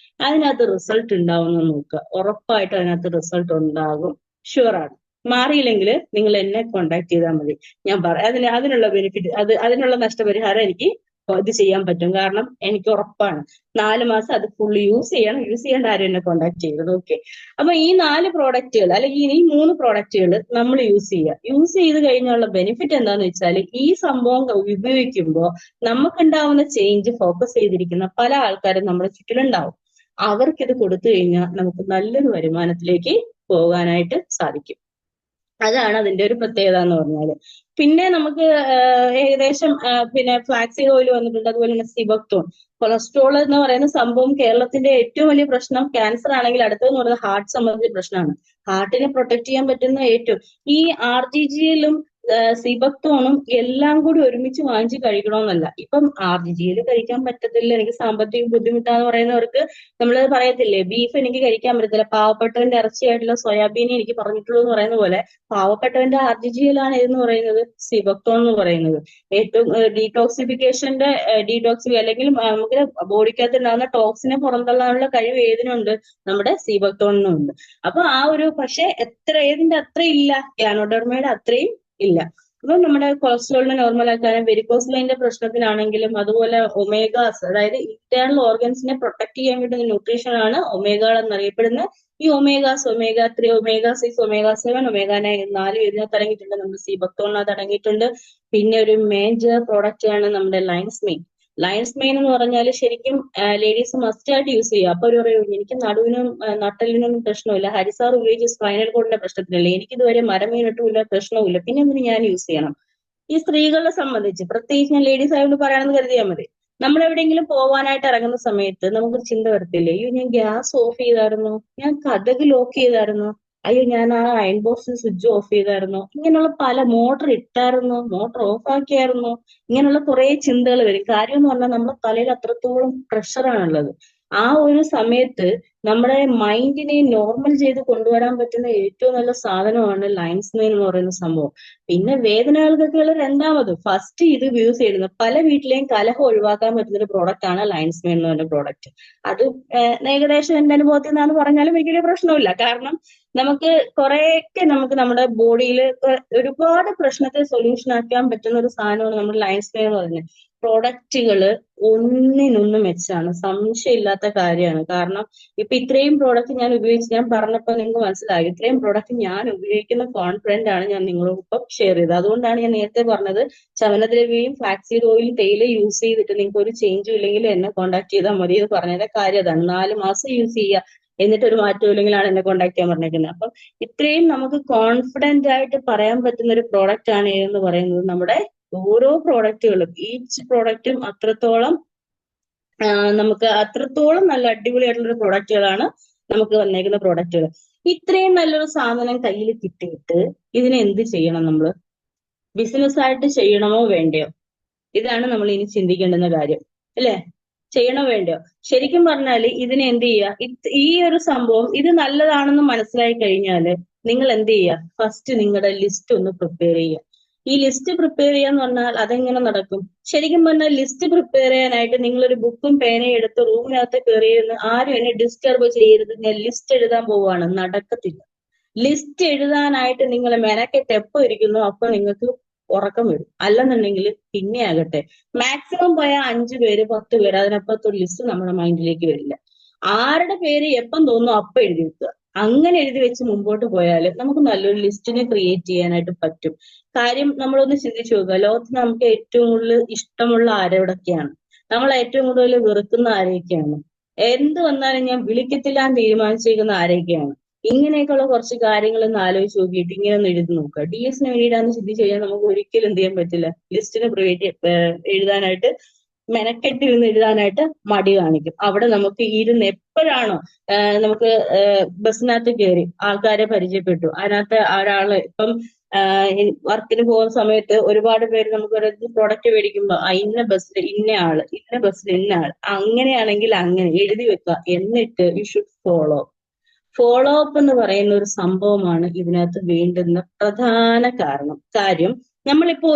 അതിനകത്ത് റിസൾട്ട് ഉണ്ടാവുമെന്ന് നോക്കുക. ഉറപ്പായിട്ടും അതിനകത്ത് റിസൾട്ട് ഉണ്ടാകും, ഷുവറാണ്. മാറിയില്ലെങ്കിൽ നിങ്ങൾ എന്നെ കോണ്ടാക്ട് ചെയ്താൽ മതി. ഞാൻ പറയാം അതിനുള്ള ബെനിഫിറ്റ്, അതിനുള്ള നഷ്ടപരിഹാരം എനിക്ക് ഇത് ചെയ്യാൻ പറ്റും. കാരണം എനിക്ക് ഉറപ്പാണ് 4 മാസം അത് ഫുള്ള് യൂസ് ചെയ്യേണ്ട ആരും എന്നെ കോണ്ടാക്ട് ചെയ്തത്. ഓക്കെ, അപ്പൊ ഈ 4 പ്രോഡക്റ്റുകൾ അല്ലെങ്കിൽ ഈ 3 പ്രോഡക്റ്റുകൾ നമ്മൾ യൂസ് ചെയ്ത് കഴിഞ്ഞുള്ള ബെനിഫിറ്റ് എന്താന്ന് വെച്ചാൽ ഈ സംഭവം ഉപയോഗിക്കുമ്പോൾ നമുക്കുണ്ടാവുന്ന ചേഞ്ച് ഫോക്കസ് ചെയ്തിരിക്കുന്ന പല ആൾക്കാരും നമ്മുടെ ചുറ്റിലുണ്ടാവും. അവർക്കിത് കൊടുത്തു കഴിഞ്ഞാൽ നമുക്ക് നല്ലൊരു വരുമാനത്തിലേക്ക് പോകാനായിട്ട് സാധിക്കും. അതാണ് അതിന്റെ ഒരു പ്രത്യേകത എന്ന് പറഞ്ഞാല്. പിന്നെ നമുക്ക് ഏകദേശം പിന്നെ ഫ്ലാക്സീഡ് ഓയിൽ വന്നിട്ടുണ്ട്. അതുപോലെ തന്നെ സിബക്തോൺ. കൊളസ്ട്രോൾ എന്ന് പറയുന്ന സംഭവം കേരളത്തിന്റെ ഏറ്റവും വലിയ പ്രശ്നം ക്യാൻസർ ആണെങ്കിൽ അടുത്തതെന്ന് പറയുന്നത് ഹാർട്ട് സംബന്ധിച്ച പ്രശ്നമാണ്. ഹാർട്ടിനെ പ്രൊട്ടക്ട് ചെയ്യാൻ പറ്റുന്ന ഈ RGGയിലും സിബക്തോണും എല്ലാം കൂടി ഒരുമിച്ച് വാങ്ങിച്ച് കഴിക്കണമെന്നല്ല. ഇപ്പം RGGയിൽ കഴിക്കാൻ പറ്റത്തില്ല, എനിക്ക് സാമ്പത്തിക ബുദ്ധിമുട്ടാന്ന് പറയുന്നവർക്ക് നമ്മൾ പറയത്തില്ലേ, ബീഫ് എനിക്ക് കഴിക്കാൻ പറ്റത്തില്ല, പാവപ്പെട്ടവന്റെ ഇറച്ചിയായിട്ടുള്ള സോയാബീനെ എനിക്ക് പറഞ്ഞിട്ടുള്ളൂ എന്ന് പറയുന്ന പോലെ പാവപ്പെട്ടവന്റെ RGGയിലാണ് എന്ന് പറയുന്നത് സിബക്തോൺ എന്ന് പറയുന്നത്. ഏറ്റവും ഡീടോക്സിഫിക്കേഷന്റെ അല്ലെങ്കിൽ നമുക്ക് ബോഡിക്കകത്ത് ഉണ്ടാകുന്ന ടോക്സിനെ പുറന്തള്ളാനുള്ള കഴിവ് ഏതിനുണ്ട്? നമ്മുടെ സിബക്തോണിനുണ്ട്. അപ്പൊ പക്ഷെ ഏതിന്റെ അത്ര ഇല്ല, ഗാനോഡെർമയുടെ അത്രയും ഇല്ല. അപ്പൊ നമ്മുടെ കൊളസ്ട്രോളിനെ നോർമൽ ആക്കാനും വെരിക്കോസ് ലൈന്റെ പ്രശ്നത്തിനാണെങ്കിലും അതുപോലെ ഒമേഗാസ്, അതായത് ഇന്റേണൽ ഓർഗൻസിനെ പ്രൊട്ടക്ട് ചെയ്യാൻ വേണ്ടുന്ന ന്യൂട്രീഷൻ ആണ് ഒമേഗകൾ എന്നറിയപ്പെടുന്ന ഈ ഒമേഗാസ്, omega 3, omega 6, omega 7, omega 9 4 ഇതിനകത്ത് അടങ്ങിയിട്ടുണ്ട്. നമ്മുടെ സിബക്തോണിനകത്ത് അടങ്ങിയിട്ടുണ്ട്. പിന്നെ ഒരു മേജർ പ്രോഡക്റ്റ് ആണ് നമ്മുടെ ലയൺസ് മെയിൻ എന്ന് പറഞ്ഞാൽ ശരിക്കും ലേഡീസ് മസ്റ്റ് ആയിട്ട് യൂസ് ചെയ്യുക. അപ്പൊ ഒരു പറയും എനിക്ക് നടുവിനും നട്ടലിനൊന്നും പ്രശ്നമില്ല, ഹരിസാർ ഉപയോഗിച്ച് സ്പൈനൽ കോഡിന്റെ പ്രശ്നത്തിനല്ലേ, എനിക്കിതുവരെ മരം വീണിട്ടുമില്ല, പ്രശ്നവുമില്ല, പിന്നെ എന്തിനു ഞാൻ യൂസ് ചെയ്യണം? ഈ സ്ത്രീകളെ സംബന്ധിച്ച് പ്രത്യേകിച്ച് ഞാൻ ലേഡീസ് ആയതുകൊണ്ട് പറയാണെന്ന് കരുതിയാൽ മതി. നമ്മൾ എവിടെയെങ്കിലും പോവാനായിട്ട് ഇറങ്ങുന്ന സമയത്ത് നമുക്കൊരു ചിന്ത വരത്തില്ലേ, ഞാൻ ഗ്യാസ് ഓഫ് ചെയ്തായിരുന്നു, ഞാൻ കതക് ലോക്ക് ചെയ്തായിരുന്നു, അയ്യോ ഞാൻ ആ അയൺ ബോക്സ് സ്വിച്ച് ഓഫ് ചെയ്തായിരുന്നോ, ഇങ്ങനെയുള്ള പല മോട്ടർ ഇട്ടായിരുന്നോ, മോട്ടർ ഓഫ് ആക്കിയായിരുന്നോ, ഇങ്ങനെയുള്ള കുറെ ചിന്തകൾ വരും. കാര്യം എന്ന് പറഞ്ഞാൽ നമ്മുടെ തലയിൽ അത്രത്തോളം പ്രഷറാണുള്ളത്. ആ ഒരു സമയത്ത് നമ്മുടെ മൈൻഡിനെ നോർമൽ ചെയ്ത് കൊണ്ടുവരാൻ പറ്റുന്ന ഏറ്റവും നല്ല സാധനമാണ് ലയൺസ് മെയിൻ എന്ന് പറയുന്ന സംഭവം. പിന്നെ വേദനകൾക്കൊക്കെയുള്ള രണ്ടാമത്, ഫസ്റ്റ് ഇത് യൂസ് ചെയ്യുന്നത് പല വീട്ടിലെയും കലഹം ഒഴിവാക്കാൻ പറ്റുന്ന ഒരു പ്രോഡക്റ്റ് ആണ് ലയൺസ് മെയിൻ എന്ന് പറയുന്ന പ്രോഡക്റ്റ്. അത് ഏകദേശം എന്റെ അനുഭവത്തിൽ നിന്നാണ് പറഞ്ഞാലും വലിയൊരു പ്രശ്നമില്ല. കാരണം നമുക്ക് കുറെയൊക്കെ നമുക്ക് നമ്മുടെ ബോഡിയിൽ ഒരുപാട് പ്രശ്നത്തെ സൊല്യൂഷൻ ആക്കാൻ പറ്റുന്ന ഒരു സാധനമാണ് നമ്മുടെ ലയൺസ് മെയിൻ എന്ന് പറയുന്നത്. പ്രോഡക്റ്റുകള് ഒന്നിനൊന്നും മെച്ചാണ്, സംശയമില്ലാത്ത കാര്യമാണ്. കാരണം ഇപ്പൊ ഇത്രയും പ്രോഡക്റ്റ് ഞാൻ ഉപയോഗിച്ച്, ഞാൻ പറഞ്ഞപ്പോൾ നിങ്ങൾക്ക് മനസ്സിലായി, ഇത്രയും പ്രോഡക്റ്റ് ഞാൻ ഉപയോഗിക്കുന്ന കോൺഫിഡന്റ് ആണ് ഞാൻ നിങ്ങളോടൊപ്പം ഷെയർ ചെയ്തത്. അതുകൊണ്ടാണ് ഞാൻ നേരത്തെ പറഞ്ഞത് ചവനദ്രവ്യയും ഫ്ലാക്സീഡ് ഓയിലും തേയില യൂസ് ചെയ്തിട്ട് നിങ്ങൾക്ക് ഒരു ചേഞ്ചും ഇല്ലെങ്കിൽ എന്നെ കോൺടാക്ട് ചെയ്താൽ മതി എന്ന് പറഞ്ഞതിന്റെ കാര്യം അതാണ്. 4 മാസം യൂസ് ചെയ്യുക, എന്നിട്ട് ഒരു മാറ്റം ഇല്ലെങ്കിലാണ് എന്നെ കോൺടാക്ട് ചെയ്യാൻ പറഞ്ഞിരിക്കുന്നത്. അപ്പം ഇത്രയും നമുക്ക് കോൺഫിഡന്റ് ആയിട്ട് പറയാൻ പറ്റുന്ന ഒരു പ്രോഡക്റ്റ് ആണ് എന്ന് പറയുന്നത്. നമ്മുടെ ഓരോ പ്രോഡക്റ്റുകളും, ഈച്ച് പ്രോഡക്റ്റും അത്രത്തോളം നമുക്ക് അത്രത്തോളം നല്ല അടിപൊളിയായിട്ടുള്ള പ്രോഡക്റ്റുകളാണ് നമുക്ക് വന്നേക്കുന്ന പ്രോഡക്റ്റുകൾ. ഇത്രയും നല്ലൊരു സാധനം കയ്യിൽ കിട്ടിയിട്ട് ഇതിനെ എന്ത് ചെയ്യണം നമ്മൾ? ബിസിനസ് ആയിട്ട് ചെയ്യണമോ വേണ്ടയോ? ഇതാണ് നമ്മൾ ഇനി ചിന്തിക്കേണ്ടുന്ന കാര്യം, അല്ലേ? ചെയ്യണോ വേണ്ടയോ? ശരിക്കും പറഞ്ഞാല് ഇതിനെ എന്ത് ചെയ്യുക, ഈ ഒരു സംഭവം ഇത് നല്ലതാണെന്ന് മനസ്സിലായി കഴിഞ്ഞാല് നിങ്ങൾ എന്ത് ചെയ്യുക, ഫസ്റ്റ് നിങ്ങളുടെ ലിസ്റ്റ് ഒന്ന് പ്രിപ്പയർ ചെയ്യുക. ഈ ലിസ്റ്റ് പ്രിപ്പയർ ചെയ്യാന്ന് പറഞ്ഞാൽ അതെങ്ങനെ നടക്കും? ശരിക്കും പറഞ്ഞാൽ ലിസ്റ്റ് പ്രിപ്പയർ ചെയ്യാനായിട്ട് നിങ്ങളൊരു ബുക്കും പേനയും എടുത്ത് റൂമിനകത്ത് കയറിയിരുന്ന് ആരും എന്നെ ഡിസ്റ്റർബ് ചെയ്യരുത്, ഞാൻ ലിസ്റ്റ് എഴുതാൻ പോവാണ്, നടക്കത്തില്ല. ലിസ്റ്റ് എഴുതാനായിട്ട് നിങ്ങൾ മെനക്കെട്ട് എപ്പോ ഇരിക്കുന്നു അപ്പൊ നിങ്ങൾക്ക് ഉറക്കം വരും. അല്ലെന്നുണ്ടെങ്കിൽ പിന്നെ ആകട്ടെ മാക്സിമം പോയ 5 പേര് 10 പേര്, അതിനപ്പുറത്തൊരു ലിസ്റ്റ് നമ്മുടെ മൈൻഡിലേക്ക് വരില്ല. ആരുടെ പേര് എപ്പം തോന്നുന്നു അപ്പൊ എഴുതി വെക്കുക. അങ്ങനെ എഴുതി വെച്ച് മുമ്പോട്ട് പോയാൽ നമുക്ക് നല്ലൊരു ലിസ്റ്റിനെ ക്രിയേറ്റ് ചെയ്യാനായിട്ട് പറ്റും. കാര്യം നമ്മളൊന്ന് ചിന്തിച്ചു നോക്കുക, ലോകത്ത് നമുക്ക് ഏറ്റവും കൂടുതൽ ഇഷ്ടമുള്ള ആരോടൊക്കെയാണ്, നമ്മൾ ഏറ്റവും കൂടുതൽ വെറുക്കുന്ന ആരെയൊക്കെയാണ്, എന്ത് വന്നാലും ഞാൻ വിളിക്കത്തില്ല എന്ന് തീരുമാനിച്ചിരിക്കുന്ന ആരെയൊക്കെയാണ്. ഇങ്ങനെയൊക്കെയുള്ള കുറച്ച് കാര്യങ്ങൾ ഒന്ന് ആലോചിച്ച് നോക്കിയിട്ട് ഇങ്ങനെ ഒന്ന് എഴുതി നോക്കുക. DS വേണ്ടിയിട്ടാന്ന് ചിന്തിച്ചു കഴിഞ്ഞാൽ നമുക്ക് ഒരിക്കലും എന്ത് ചെയ്യാൻ പറ്റില്ല, ലിസ്റ്റിന് എഴുതാനായിട്ട് മെനക്കെട്ടിരുന്ന് എഴുതാനായിട്ട് മടി കാണിക്കും. അവിടെ നമുക്ക് ഇരുന്ന് എപ്പോഴാണോ നമുക്ക് ബസ്സിനകത്ത് കയറി ആൾക്കാരെ പരിചയപ്പെട്ടു, അതിനകത്ത് ഒരാള് ഇപ്പം വർക്കിന് പോകുന്ന സമയത്ത് ഒരുപാട് പേര് നമുക്ക് ഒരു പ്രൊഡക്റ്റ് മേടിക്കുമ്പോ ഇന്ന ബസ്സിൽ ഇന്ന ആള്, ഇന്ന ബസ്സിൽ ഇന്ന ആള്, അങ്ങനെയാണെങ്കിൽ അങ്ങനെ എഴുതി വെക്കുക. എന്നിട്ട് യു ഷുഡ് ഫോളോ അപ്പ് എന്ന് പറയുന്ന ഒരു സംഭവമാണ് ഇതിനകത്ത് വേണ്ടുന്ന പ്രധാന കാര്യം. നമ്മളിപ്പോ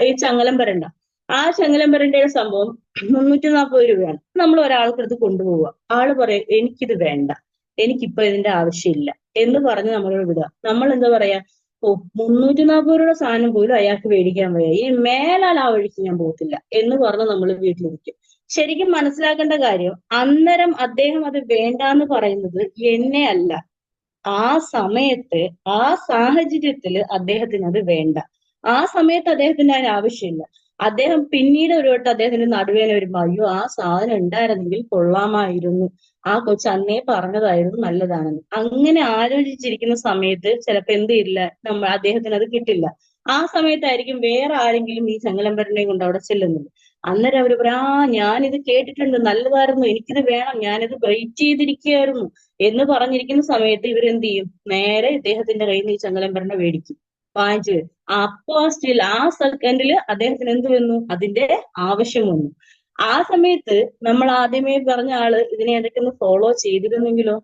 ഈ ചങ്ങലം വരണ്ട, ആ ചങ്ങലം വരണ്ടയുടെ സംഭവം 340 രൂപയാണ്. നമ്മൾ ഒരാൾക്കടുത്ത് കൊണ്ടുപോവുക, ആള് പറയും എനിക്കിത് വേണ്ട, എനിക്കിപ്പോ ഇതിന്റെ ആവശ്യമില്ല എന്ന് പറഞ്ഞ് നമ്മളോട് വിടുക. നമ്മൾ എന്താ പറയാ, 340 രൂപയുടെ സാധനം പോലും അയാൾക്ക് മേടിക്കാൻ വയ്യ, ഈ മേലാൽ ആ വഴിക്ക് ഞാൻ പോകത്തില്ല എന്ന് പറഞ്ഞ് നമ്മൾ വീട്ടിലിരിക്കും. ശരിക്കും മനസ്സിലാക്കേണ്ട കാര്യം, അന്നേരം അദ്ദേഹം അത് വേണ്ടാന്ന് പറയുന്നത് എന്നെ അല്ല, ആ സമയത്ത് ആ സാഹചര്യത്തില് അദ്ദേഹത്തിന് അത് വേണ്ട. ആ സമയത്ത് അദ്ദേഹത്തിന് അതിന് ആവശ്യമില്ല. അദ്ദേഹം പിന്നീട് ഒരു വട്ടം അദ്ദേഹത്തിന് നടുവേദന വരുമ്പോ അയ്യോ ആ സാധനം ഉണ്ടായിരുന്നെങ്കിൽ കൊള്ളാമായിരുന്നു, ആ കൊച്ചു അന്നേ പറഞ്ഞതായിരുന്നു നല്ലതാണെന്ന്, അങ്ങനെ ആലോചിച്ചിരിക്കുന്ന സമയത്ത് ചിലപ്പോ എന്ത് ചെയ്യില്ല, അദ്ദേഹത്തിന് അത് കിട്ടില്ല. ആ സമയത്തായിരിക്കും വേറെ ആരെങ്കിലും ഈ ചങ്ങലംപരനെ കൊണ്ട് അവിടെ ചെല്ലുന്നത്. അന്നേരം അവര് പറയാ ഞാനിത് കേട്ടിട്ടുണ്ട്, നല്ലതായിരുന്നു, എനിക്കിത് വേണം, ഞാനിത് വെയിറ്റ് ചെയ്തിരിക്കുകയായിരുന്നു എന്ന് പറഞ്ഞിരിക്കുന്ന സമയത്ത് ഇവരെന്ത് ചെയ്യും, നേരെ ഇദ്ദേഹത്തിന്റെ കയ്യിൽ നിന്ന് ഈ ചങ്ങലംപരനെ മേടിക്കും, വാങ്ങിച്ചു വരും. അപ്പോ സ്റ്റിൽ ആ സെക്കൻഡില് അദ്ദേഹത്തിന് എന്ത് വന്നു, അതിന്റെ ആവശ്യം വന്നു. ആ സമയത്ത് നമ്മൾ ആദ്യമേ പറഞ്ഞ ആള് ഇതിനെ ഇടയ്ക്കൊന്ന് ഫോളോ ചെയ്തിരുന്നെങ്കിലോ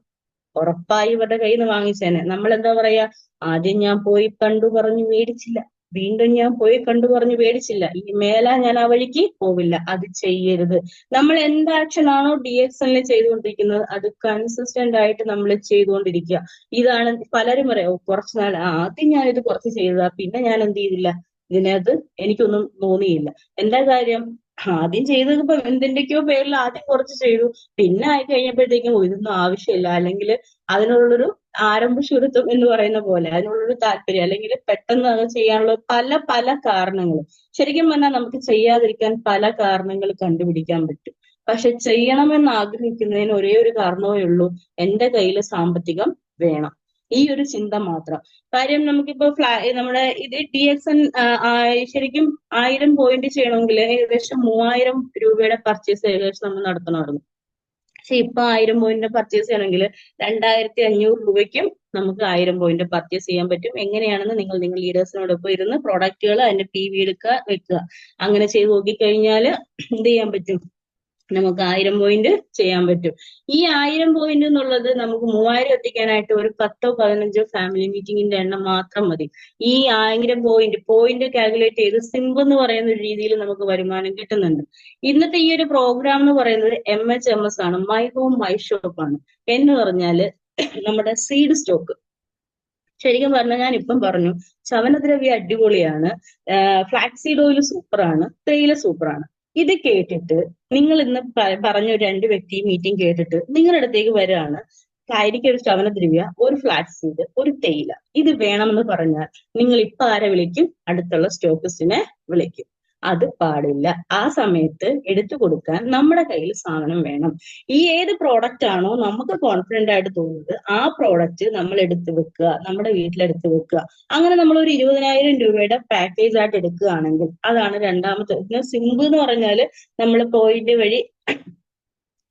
ഉറപ്പായി ഇവരുടെ കയ്യിൽ നിന്ന് വാങ്ങിച്ചേനെ. നമ്മൾ എന്താ പറയാ, ആദ്യം ഞാൻ പോയി കണ്ടു പറഞ്ഞു മേടിച്ചില്ല, വീണ്ടും ഞാൻ പോയി കണ്ടു പറഞ്ഞു മേടിച്ചില്ല, ഈ മേലാ ഞാൻ ആ വഴിക്ക് പോവില്ല, അത് ചെയ്യരുത്. നമ്മൾ എന്ത് ആക്ഷൻ ആണോ DXL ചെയ്തുകൊണ്ടിരിക്കുന്നത് അത് കൺസിസ്റ്റന്റ് ആയിട്ട് നമ്മൾ ചെയ്തുകൊണ്ടിരിക്കുക. ഇതാണ് പലരും പറയാം, കുറച്ചു നാൾ ആദ്യം ഞാനിത് കുറച്ച് ചെയ്തതാ, പിന്നെ ഞാൻ എന്ത് ചെയ്തില്ല, ഇതിനകത്ത് എനിക്കൊന്നും തോന്നിയില്ല. എന്താ കാര്യം, ആദ്യം ചെയ്തത് ഇപ്പൊ എന്തിന്റെയൊക്കെയോ പേരിൽ ആദ്യം കുറച്ച് ചെയ്തു, പിന്നെ ആയി കഴിഞ്ഞപ്പോഴത്തേക്കും ഇതൊന്നും ആവശ്യമില്ല, അല്ലെങ്കിൽ അതിനുള്ളൊരു ആരംഭശൂരത്വം എന്ന് പറയുന്ന പോലെ അതിനുള്ളൊരു താല്പര്യം, അല്ലെങ്കിൽ പെട്ടെന്ന് അത് ചെയ്യാനുള്ള പല പല കാരണങ്ങൾ. ശരിക്കും പറഞ്ഞാൽ നമുക്ക് ചെയ്യാതിരിക്കാൻ പല കാരണങ്ങൾ കണ്ടുപിടിക്കാൻ പറ്റും. പക്ഷെ ചെയ്യണമെന്ന് ആഗ്രഹിക്കുന്നതിന് ഒരേ ഒരു കാരണമേ ഉള്ളൂ, എന്റെ കയ്യിൽ സാമ്പത്തികം വേണം. ഈ ഒരു ചിന്ത മാത്രം. കാര്യം നമുക്കിപ്പോ നമ്മുടെ ഇത് DXN ശരിക്കും 1000 പോയിന്റ് ചെയ്യണമെങ്കിൽ ഏകദേശം 3000 രൂപയുടെ പർച്ചേസ് ഏകദേശം നമ്മൾ നടത്തണമായിരുന്നു. പക്ഷെ ഇപ്പൊ 1000 പോയിന്റ് പർച്ചേസ് ചെയ്യണമെങ്കിൽ 2500 രൂപയ്ക്കും നമുക്ക് 1000 പോയിന്റ് പർച്ചേസ് ചെയ്യാൻ പറ്റും. എങ്ങനെയാണെന്ന് നിങ്ങൾ ലീഡേഴ്സിനോടൊപ്പം ഇരുന്ന് പ്രോഡക്റ്റുകൾ അതിന്റെ PV എടുക്കുക, വെക്കുക. അങ്ങനെ ചെയ്ത് നോക്കിക്കഴിഞ്ഞാൽ എന്ത് ചെയ്യാൻ പറ്റും, നമുക്ക് 1000 പോയിന്റ് ചെയ്യാൻ പറ്റും. ഈ 1000 പോയിന്റ് എന്നുള്ളത് നമുക്ക് 3000 എത്തിക്കാനായിട്ട് ഒരു 10-15 ഫാമിലി മീറ്റിംഗിന്റെ എണ്ണം മാത്രം മതി. ഈ 1000 പോയിന്റ് കാൽക്കുലേറ്റ് ചെയ്ത് സിംബ് എന്ന് പറയുന്ന ഒരു രീതിയിൽ നമുക്ക് വരുമാനം കിട്ടുന്നുണ്ട്. ഇന്നത്തെ ഈ ഒരു പ്രോഗ്രാം എന്ന് പറയുന്നത് MHMS ആണ്, മൈ ഹോം മൈ ഷോപ്പ് ആണ്. എന്ന് പറഞ്ഞാല് നമ്മുടെ സീഡ് സ്റ്റോക്ക്. ശരിക്കും പറഞ്ഞാൽ ഞാൻ ഇപ്പം പറഞ്ഞു, ചവനദ്രവ്യ അടിപൊളിയാണ്, ഫ്ലാക്സീഡ് ഓയിൽ സൂപ്പറാണ്, തേയില സൂപ്പറാണ്. ഇത് കേട്ടിട്ട് നിങ്ങൾ ഇന്ന് പറഞ്ഞ ഒരു 2 വ്യക്തി മീറ്റിംഗ് കേട്ടിട്ട് നിങ്ങളുടെ അടുത്തേക്ക് വരികയാണ്, ഒരു ചവനദ്രവ്യ, ഒരു ഫ്ലാക്സീഡ്, ഒരു തേയില, ഇത് വേണമെന്ന് പറഞ്ഞാൽ നിങ്ങൾ ഇപ്പൊ ആരെ വിളിക്കും? അടുത്തുള്ള സ്റ്റോക്കിസ്റ്റിനെ വിളിക്കും. അത് പാടില്ല. ആ സമയത്ത് എടുത്തു കൊടുക്കാൻ നമ്മുടെ കയ്യിൽ സാധനം വേണം. ഈ ഏത് പ്രോഡക്റ്റ് ആണോ നമുക്ക് കോൺഫിഡന്റ് ആയിട്ട് തോന്നുന്നത് ആ പ്രോഡക്റ്റ് നമ്മൾ എടുത്തു വെക്കുക, നമ്മുടെ വീട്ടിലെടുത്ത് വെക്കുക. അങ്ങനെ നമ്മൾ ഒരു 20,000 രൂപയുടെ പാക്കേജ് ആയിട്ട് എടുക്കുകയാണെങ്കിൽ അതാണ് രണ്ടാമത്തെ. സിംബ് എന്ന് പറഞ്ഞാല് നമ്മൾ പോയിന്റ് വഴി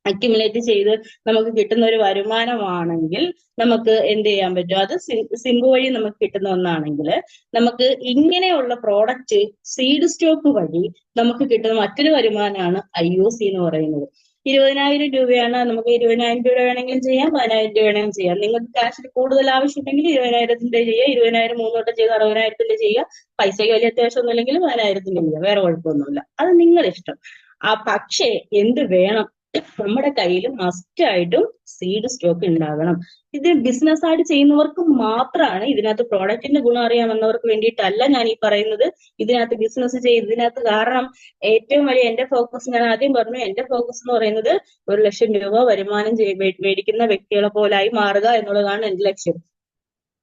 അക്യുമുലേറ്റ് ചെയ്ത് നമുക്ക് കിട്ടുന്ന ഒരു വരുമാനമാണെങ്കിൽ നമുക്ക് എന്ത് ചെയ്യാൻ പറ്റും, അത് സിംബ് വഴി നമുക്ക് കിട്ടുന്ന ഒന്നാണെങ്കിൽ നമുക്ക് ഇങ്ങനെയുള്ള പ്രോഡക്റ്റ് സീഡ് സ്റ്റോക്ക് വഴി നമുക്ക് കിട്ടുന്ന മറ്റൊരു വരുമാനമാണ് IOC എന്ന് പറയുന്നത്. 20,000 രൂപയാണ്, നമുക്ക് 20,000 രൂപ വേണമെങ്കിലും ചെയ്യാം, 10,000 രൂപ വേണമെങ്കിലും ചെയ്യാം. നിങ്ങൾക്ക് ക്യാഷിൽ കൂടുതൽ ആവശ്യമുണ്ടെങ്കിൽ 20,000 ചെയ്യാം, 20,000 3 വട്ടം ചെയ്ത് 60,000 ചെയ്യാം. പൈസയ്ക്ക് വലിയ അത്യാവശ്യം ഒന്നുമില്ലെങ്കിൽ 10,000 ചെയ്യാം, വേറെ കുഴപ്പമൊന്നുമില്ല. അത് നിങ്ങളുടെ ഇഷ്ടം. പക്ഷേ എന്ത് വേണം, നമ്മുടെ കയ്യിൽ മസ്റ്റ് ആയിട്ടും സീഡ് സ്റ്റോക്ക് ഉണ്ടാകണം. ഇത് ബിസിനസ് ആയിട്ട് ചെയ്യുന്നവർക്ക് മാത്രമാണ്. ഇതിനകത്ത് പ്രോഡക്റ്റിന്റെ ഗുണം അറിയാമെന്നവർക്ക് വേണ്ടിയിട്ടല്ല ഞാൻ ഈ പറയുന്നത്. ഇതിനകത്ത് ബിസിനസ് ഇതിനകത്ത് കാരണം ഏറ്റവും വലിയ എന്റെ ഫോക്കസ്, ഞാൻ ആദ്യം പറഞ്ഞു, എന്റെ ഫോക്കസ് എന്ന് പറയുന്നത് 1,00,000 രൂപ വരുമാനം മേടിക്കുന്ന വ്യക്തികളെ പോലായി മാറുക എന്നുള്ളതാണ് എന്റെ ലക്ഷ്യം.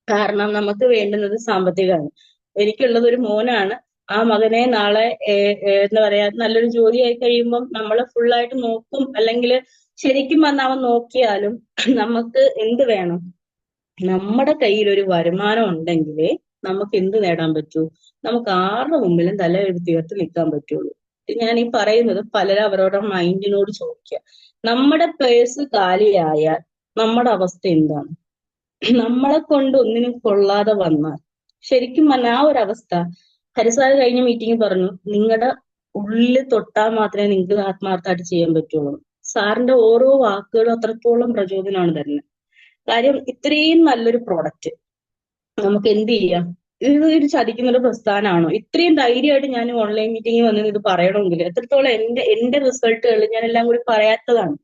കാരണം നമുക്ക് വേണ്ടുന്നത് സാമ്പത്തികമാണ്. എനിക്കുള്ളത് ഒരു മോനാണ്. ആ മകനെ നാളെ എന്താ പറയാ നല്ലൊരു ജോലിയായി കഴിയുമ്പം നമ്മൾ ഫുള്ളായിട്ട് നോക്കും. അല്ലെങ്കിൽ ശരിക്കും പറഞ്ഞാൽ അവൻ നോക്കിയാലും നമുക്ക് എന്ത് വേണം, നമ്മുടെ കയ്യിൽ ഒരു വരുമാനം ഉണ്ടെങ്കിലേ നമുക്ക് എന്ത് നേടാൻ പറ്റൂ, നമുക്ക് ആരുടെ മുമ്പിലും തല ഉയർത്തി നിൽക്കാൻ പറ്റുള്ളൂ. ഞാൻ ഈ പറയുന്നത് പലരും അവരവരുടെ മൈൻഡിനോട് ചോദിക്കുക, നമ്മുടെ പേഴ്സ് കാലിയായാൽ നമ്മുടെ അവസ്ഥ എന്താണ്? നമ്മളെ കൊണ്ട് ഒന്നിനും കൊള്ളാതെ വന്നാൽ ശരിക്കും പറഞ്ഞാൽ ആ ഒരു അവസ്ഥ, ഹരിസാർ കഴിഞ്ഞ മീറ്റിംഗ് പറഞ്ഞു, നിങ്ങളുടെ ഉള്ളിൽ തൊട്ടാൽ മാത്രമേ നിങ്ങൾക്ക് ആത്മാർത്ഥമായിട്ട് ചെയ്യാൻ പറ്റുള്ളൂ. സാറിന്റെ ഓരോ വാക്കുകളും അത്രത്തോളം പ്രചോദനമാണ് തരുന്നത്. കാര്യം ഇത്രയും നല്ലൊരു പ്രോഡക്റ്റ് നമുക്ക് എന്ത് ചെയ്യാം, ഇത് ഒരു ചതിക്കുന്ന ഒരു പ്രസ്ഥാനമാണോ? ഇത്രയും ധൈര്യമായിട്ട് ഞാൻ ഓൺലൈൻ മീറ്റിംഗ് വന്നത് ഇത് പറയണമെങ്കിൽ എത്രത്തോളം എന്റെ റിസൾട്ടുകൾ ഞാൻ എല്ലാം കൂടി പറയാത്തതാണ്.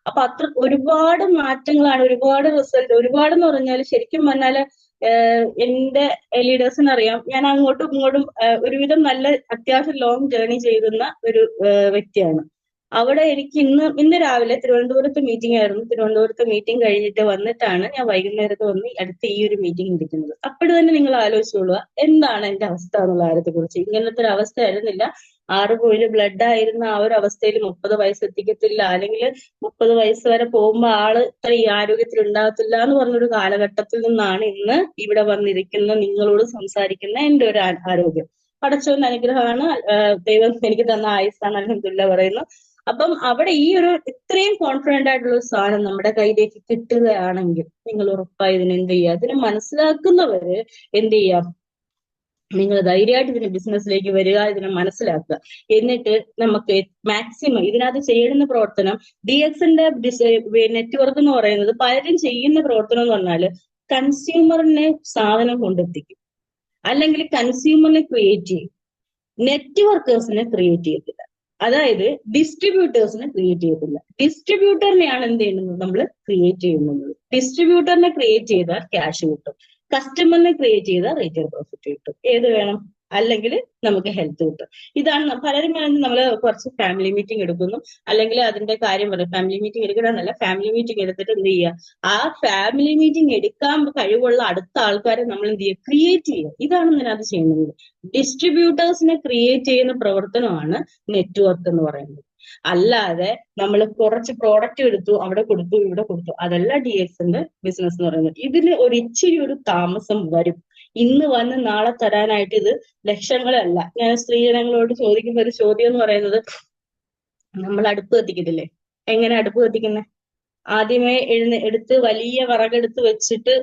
അപ്പൊ ഒരുപാട് മാറ്റങ്ങളാണ്, ഒരുപാട് റിസൾട്ട്, ഒരുപാടെന്ന് പറഞ്ഞാൽ ശരിക്കും പറഞ്ഞാല് എന്റെ ലീഡേഴ്സിന് അറിയാം, ഞാൻ അങ്ങോട്ടും ഇങ്ങോട്ടും ഒരുവിധം നല്ല അത്യാവശ്യം ലോങ് ജേർണി ചെയ്യുന്ന ഒരു വ്യക്തിയാണ്. അവിടെ എനിക്ക് ഇന്ന് രാവിലെ തിരുവനന്തപുരത്ത് മീറ്റിംഗ് ആയിരുന്നു. തിരുവനന്തപുരത്ത് മീറ്റിംഗ് കഴിഞ്ഞിട്ട് വന്നിട്ടാണ് ഞാൻ വൈകുന്നേരത്ത് വന്ന് അടുത്ത ഈ ഒരു മീറ്റിംഗ് ഇരിക്കുന്നത്. അപ്പോഴും തന്നെ നിങ്ങൾ ആലോചിച്ചോളുക എന്താണ് എന്റെ അവസ്ഥ എന്നുള്ള കാര്യത്തെ കുറിച്ച്. ഇങ്ങനത്തെ ഒരു അവസ്ഥ ആയിരുന്നില്ല. 6 പോയിന്റ് ബ്ലഡ് ആയിരുന്ന ആ ഒരു അവസ്ഥയിൽ 30 വയസ്സ് എത്തിക്കത്തില്ല, അല്ലെങ്കിൽ 30 വയസ്സ് വരെ പോകുമ്പോൾ ആള് ഇത്ര ഈ ആരോഗ്യത്തിൽ ഉണ്ടാകത്തില്ല എന്ന് പറഞ്ഞൊരു കാലഘട്ടത്തിൽ നിന്നാണ് ഇന്ന് ഇവിടെ വന്നിരിക്കുന്ന നിങ്ങളോട് സംസാരിക്കുന്ന എന്റെ ഒരു ആരോഗ്യം. പടച്ചവന്റെ അനുഗ്രഹമാണ്, ദൈവം എനിക്ക് തന്ന ആയുസ്സാണ്, അൽഹംദുലില്ലാ പറയുന്നു. അപ്പം അവിടെ ഈ ഒരു ഇത്രയും കോൺഫിഡന്റ് ആയിട്ടുള്ള ഒരു സാധനം നമ്മുടെ കയ്യിലേക്ക് കിട്ടുകയാണെങ്കിൽ നിങ്ങൾ ഉറപ്പായി ഇതിന് എന്ത് ചെയ്യുക, ഇതിനെ മനസ്സിലാക്കുന്നവര് എന്ത് ചെയ്യാം, നിങ്ങൾ ധൈര്യമായിട്ട് ഇതിന്റെ ബിസിനസ്സിലേക്ക് വരിക, ഇതിനെ മനസ്സിലാക്കുക. എന്നിട്ട് നമുക്ക് മാക്സിമം ഇതിനകത്ത് ചെയ്യുന്ന പ്രവർത്തനം, DXന്റെ നെറ്റ്വർക്ക് എന്ന് പറയുന്നത് പലരും ചെയ്യുന്ന പ്രവർത്തനം എന്ന് പറഞ്ഞാല് കൺസ്യൂമറിനെ സാധനം കൊണ്ടെത്തിക്കും, അല്ലെങ്കിൽ കൺസ്യൂമറിനെ ക്രിയേറ്റ് ചെയ്യും, നെറ്റ്വർക്കേഴ്സിനെ ക്രിയേറ്റ് ചെയ്യത്തില്ല. അതായത് ഡിസ്ട്രിബ്യൂട്ടേഴ്സിനെ ക്രിയേറ്റ് ചെയ്യത്തില്ല. ഡിസ്ട്രിബ്യൂട്ടറിനെയാണ് എന്ത് ചെയ്യുന്നത്, നമ്മൾ ക്രിയേറ്റ് ചെയ്യുന്നത്. ഡിസ്ട്രിബ്യൂട്ടറിനെ ക്രിയേറ്റ് ചെയ്താൽ ക്യാഷ് കിട്ടും, കസ്റ്റമറിനെ ക്രിയേറ്റ് ചെയ്താൽ റീറ്റെയിൽ പ്രോഫിറ്റ് കിട്ടും. ഏത് വേണം? അല്ലെങ്കിൽ നമുക്ക് ഹെൽത്ത് കിട്ടും. ഇതാണ് പലരും നമ്മൾ കുറച്ച് ഫാമിലി മീറ്റിംഗ് എടുക്കുന്നു, അല്ലെങ്കിൽ അതിന്റെ കാര്യം പറയും. ഫാമിലി മീറ്റിംഗ് എടുക്കണമെന്നല്ല, ഫാമിലി മീറ്റിംഗ് എടുത്തിട്ട് എന്ത് ചെയ്യുക, ആ ഫാമിലി മീറ്റിംഗ് എടുക്കാൻ കഴിവുള്ള അടുത്ത ആൾക്കാരെ നമ്മൾ എന്ത് ചെയ്യുക, ക്രിയേറ്റ് ചെയ്യുക. ഇതാണ് ഇതിനകത്ത് ചെയ്യുന്നത്. ഡിസ്ട്രിബ്യൂട്ടേഴ്സിനെ ക്രിയേറ്റ് ചെയ്യുന്ന പ്രവർത്തനമാണ് നെറ്റ്വർക്ക് എന്ന് പറയുന്നത്. അല്ലാതെ നമ്മൾ കുറച്ച് പ്രോഡക്റ്റ് എടുത്തു, അവിടെ കൊടുത്തു, ഇവിടെ കൊടുത്തു, അതല്ല DXന്റെ ബിസിനസ് എന്ന് പറയുന്നത്. ഇതിന് ഒരു ഇച്ചിരി ഒരു താമസം വരും. ഇന്ന് വന്ന് നാളെ തരാനായിട്ട് ഇത് ലക്ഷങ്ങളല്ല. ഞാൻ സ്ത്രീജനങ്ങളോട് ചോദിക്കുന്ന ഒരു ചോദ്യം എന്ന് പറയുന്നത്, നമ്മൾ അടുപ്പ് കത്തിക്കത്തില്ലേ, എങ്ങനെ അടുപ്പ് കത്തിക്കുന്നത്? ആദ്യമേ എടുത്ത് വലിയ വിറകെടുത്ത് വെച്ചിട്ട്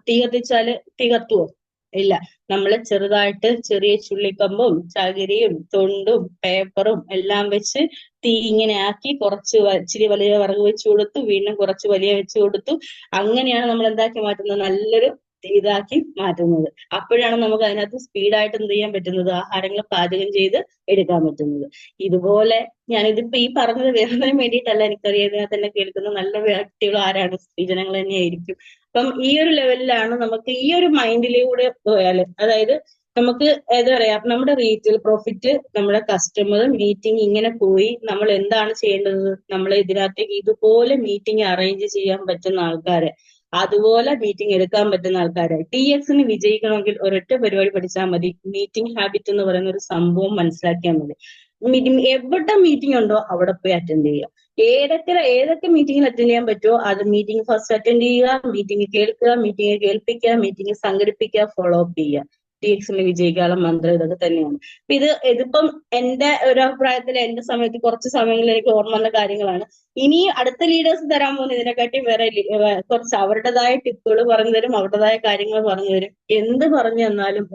തീ കത്തിച്ചാല് തീ കത്തുവോ? ഇല്ല. നമ്മൾ ചെറുതായിട്ട് ചെറിയ ചുള്ളിക്കമ്പും ചകിരിയും തൊണ്ടും പേപ്പറും എല്ലാം വെച്ച് തീ ഇങ്ങനെ ആക്കി കുറച്ച് ഇച്ചിരി വലിയ വിറക് വെച്ച് കൊടുത്തു, വീണ്ടും കുറച്ച് വലിയ വെച്ച് കൊടുത്തു. അങ്ങനെയാണ് നമ്മൾ എന്താക്കി മാറ്റുന്നത്, നല്ലൊരു ഇതാക്കി മാറ്റുന്നത്. അപ്പോഴാണ് നമുക്ക് അതിനകത്ത് സ്പീഡായിട്ട് എന്ത് ചെയ്യാൻ പറ്റുന്നത്, ആഹാരങ്ങൾ പാചകം ചെയ്ത് എടുക്കാൻ പറ്റുന്നത്. ഇതുപോലെ ഞാനിതിപ്പോ ഈ പറഞ്ഞത് വേറെ വേണ്ടിയിട്ടല്ല, എനിക്കറിയാം ഇതിനകത്ത് തന്നെ കേൾക്കുന്ന നല്ല വ്യക്തികൾ ആരാണ്, സ്ത്രീജനങ്ങൾ തന്നെയായിരിക്കും. അപ്പം ഈ ഒരു ലെവലിലാണ് നമുക്ക് ഈ ഒരു മൈൻഡിലൂടെ പോയാല്, അതായത് നമുക്ക് എന്താ പറയാ, നമ്മുടെ റീറ്റെയിൽ പ്രോഫിറ്റ്, നമ്മുടെ കസ്റ്റമർ മീറ്റിംഗ് ഇങ്ങനെ പോയി നമ്മൾ എന്താണ് ചെയ്യേണ്ടത്, നമ്മൾ ഇതിനകത്തേക്ക് ഇതുപോലെ മീറ്റിംഗ് അറേഞ്ച് ചെയ്യാൻ പറ്റുന്ന ആൾക്കാരെ, അതുപോലെ മീറ്റിംഗ് എടുക്കാൻ പറ്റുന്ന ആൾക്കാരെ. TXന് വിജയിക്കണമെങ്കിൽ ഒരൊറ്റ പരിപാടി പഠിച്ചാൽ മതി. മീറ്റിംഗ് ഹാബിറ്റ് എന്ന് പറയുന്ന ഒരു സംഭവം മനസ്സിലാക്കിയാൽ മതി. മീറ്റിംഗ് എവിടെ മീറ്റിംഗ് ഉണ്ടോ അവിടെ പോയി അറ്റൻഡ് ചെയ്യുക. ഏതൊക്കെ മീറ്റിംഗിൽ അറ്റൻഡ് ചെയ്യാൻ പറ്റുമോ അത് മീറ്റിംഗ് ഫസ്റ്റ് അറ്റൻഡ് ചെയ്യുക, മീറ്റിംഗ് കേൾക്കുക, മീറ്റിംഗ് കേൾപ്പിക്കുക, മീറ്റിംഗ് സംഘടിപ്പിക്കുക, ഫോളോ അപ്പ് ചെയ്യുക. TXന് വിജയിക്കാനുള്ള മന്ത്രം ഇതൊക്കെ തന്നെയാണ്. അപ്പൊ ഇതിപ്പം എന്റെ ഒരു അഭിപ്രായത്തിൽ എന്റെ സമയത്ത് കുറച്ച് സമയങ്ങളിൽ എനിക്ക് ഓർമ്മ വന്ന കാര്യങ്ങളാണ്. ഇനി അടുത്ത ലീഡേഴ്സ് തരാൻ പോകുന്ന ഇതിനെക്കാട്ടി വേറെ കുറച്ച് അവരുടേതായ ടിപ്പുകൾ പറഞ്ഞു തരും, അവരുടേതായ കാര്യങ്ങൾ പറഞ്ഞു തരും. എന്ത് പറഞ്ഞു തന്നാലും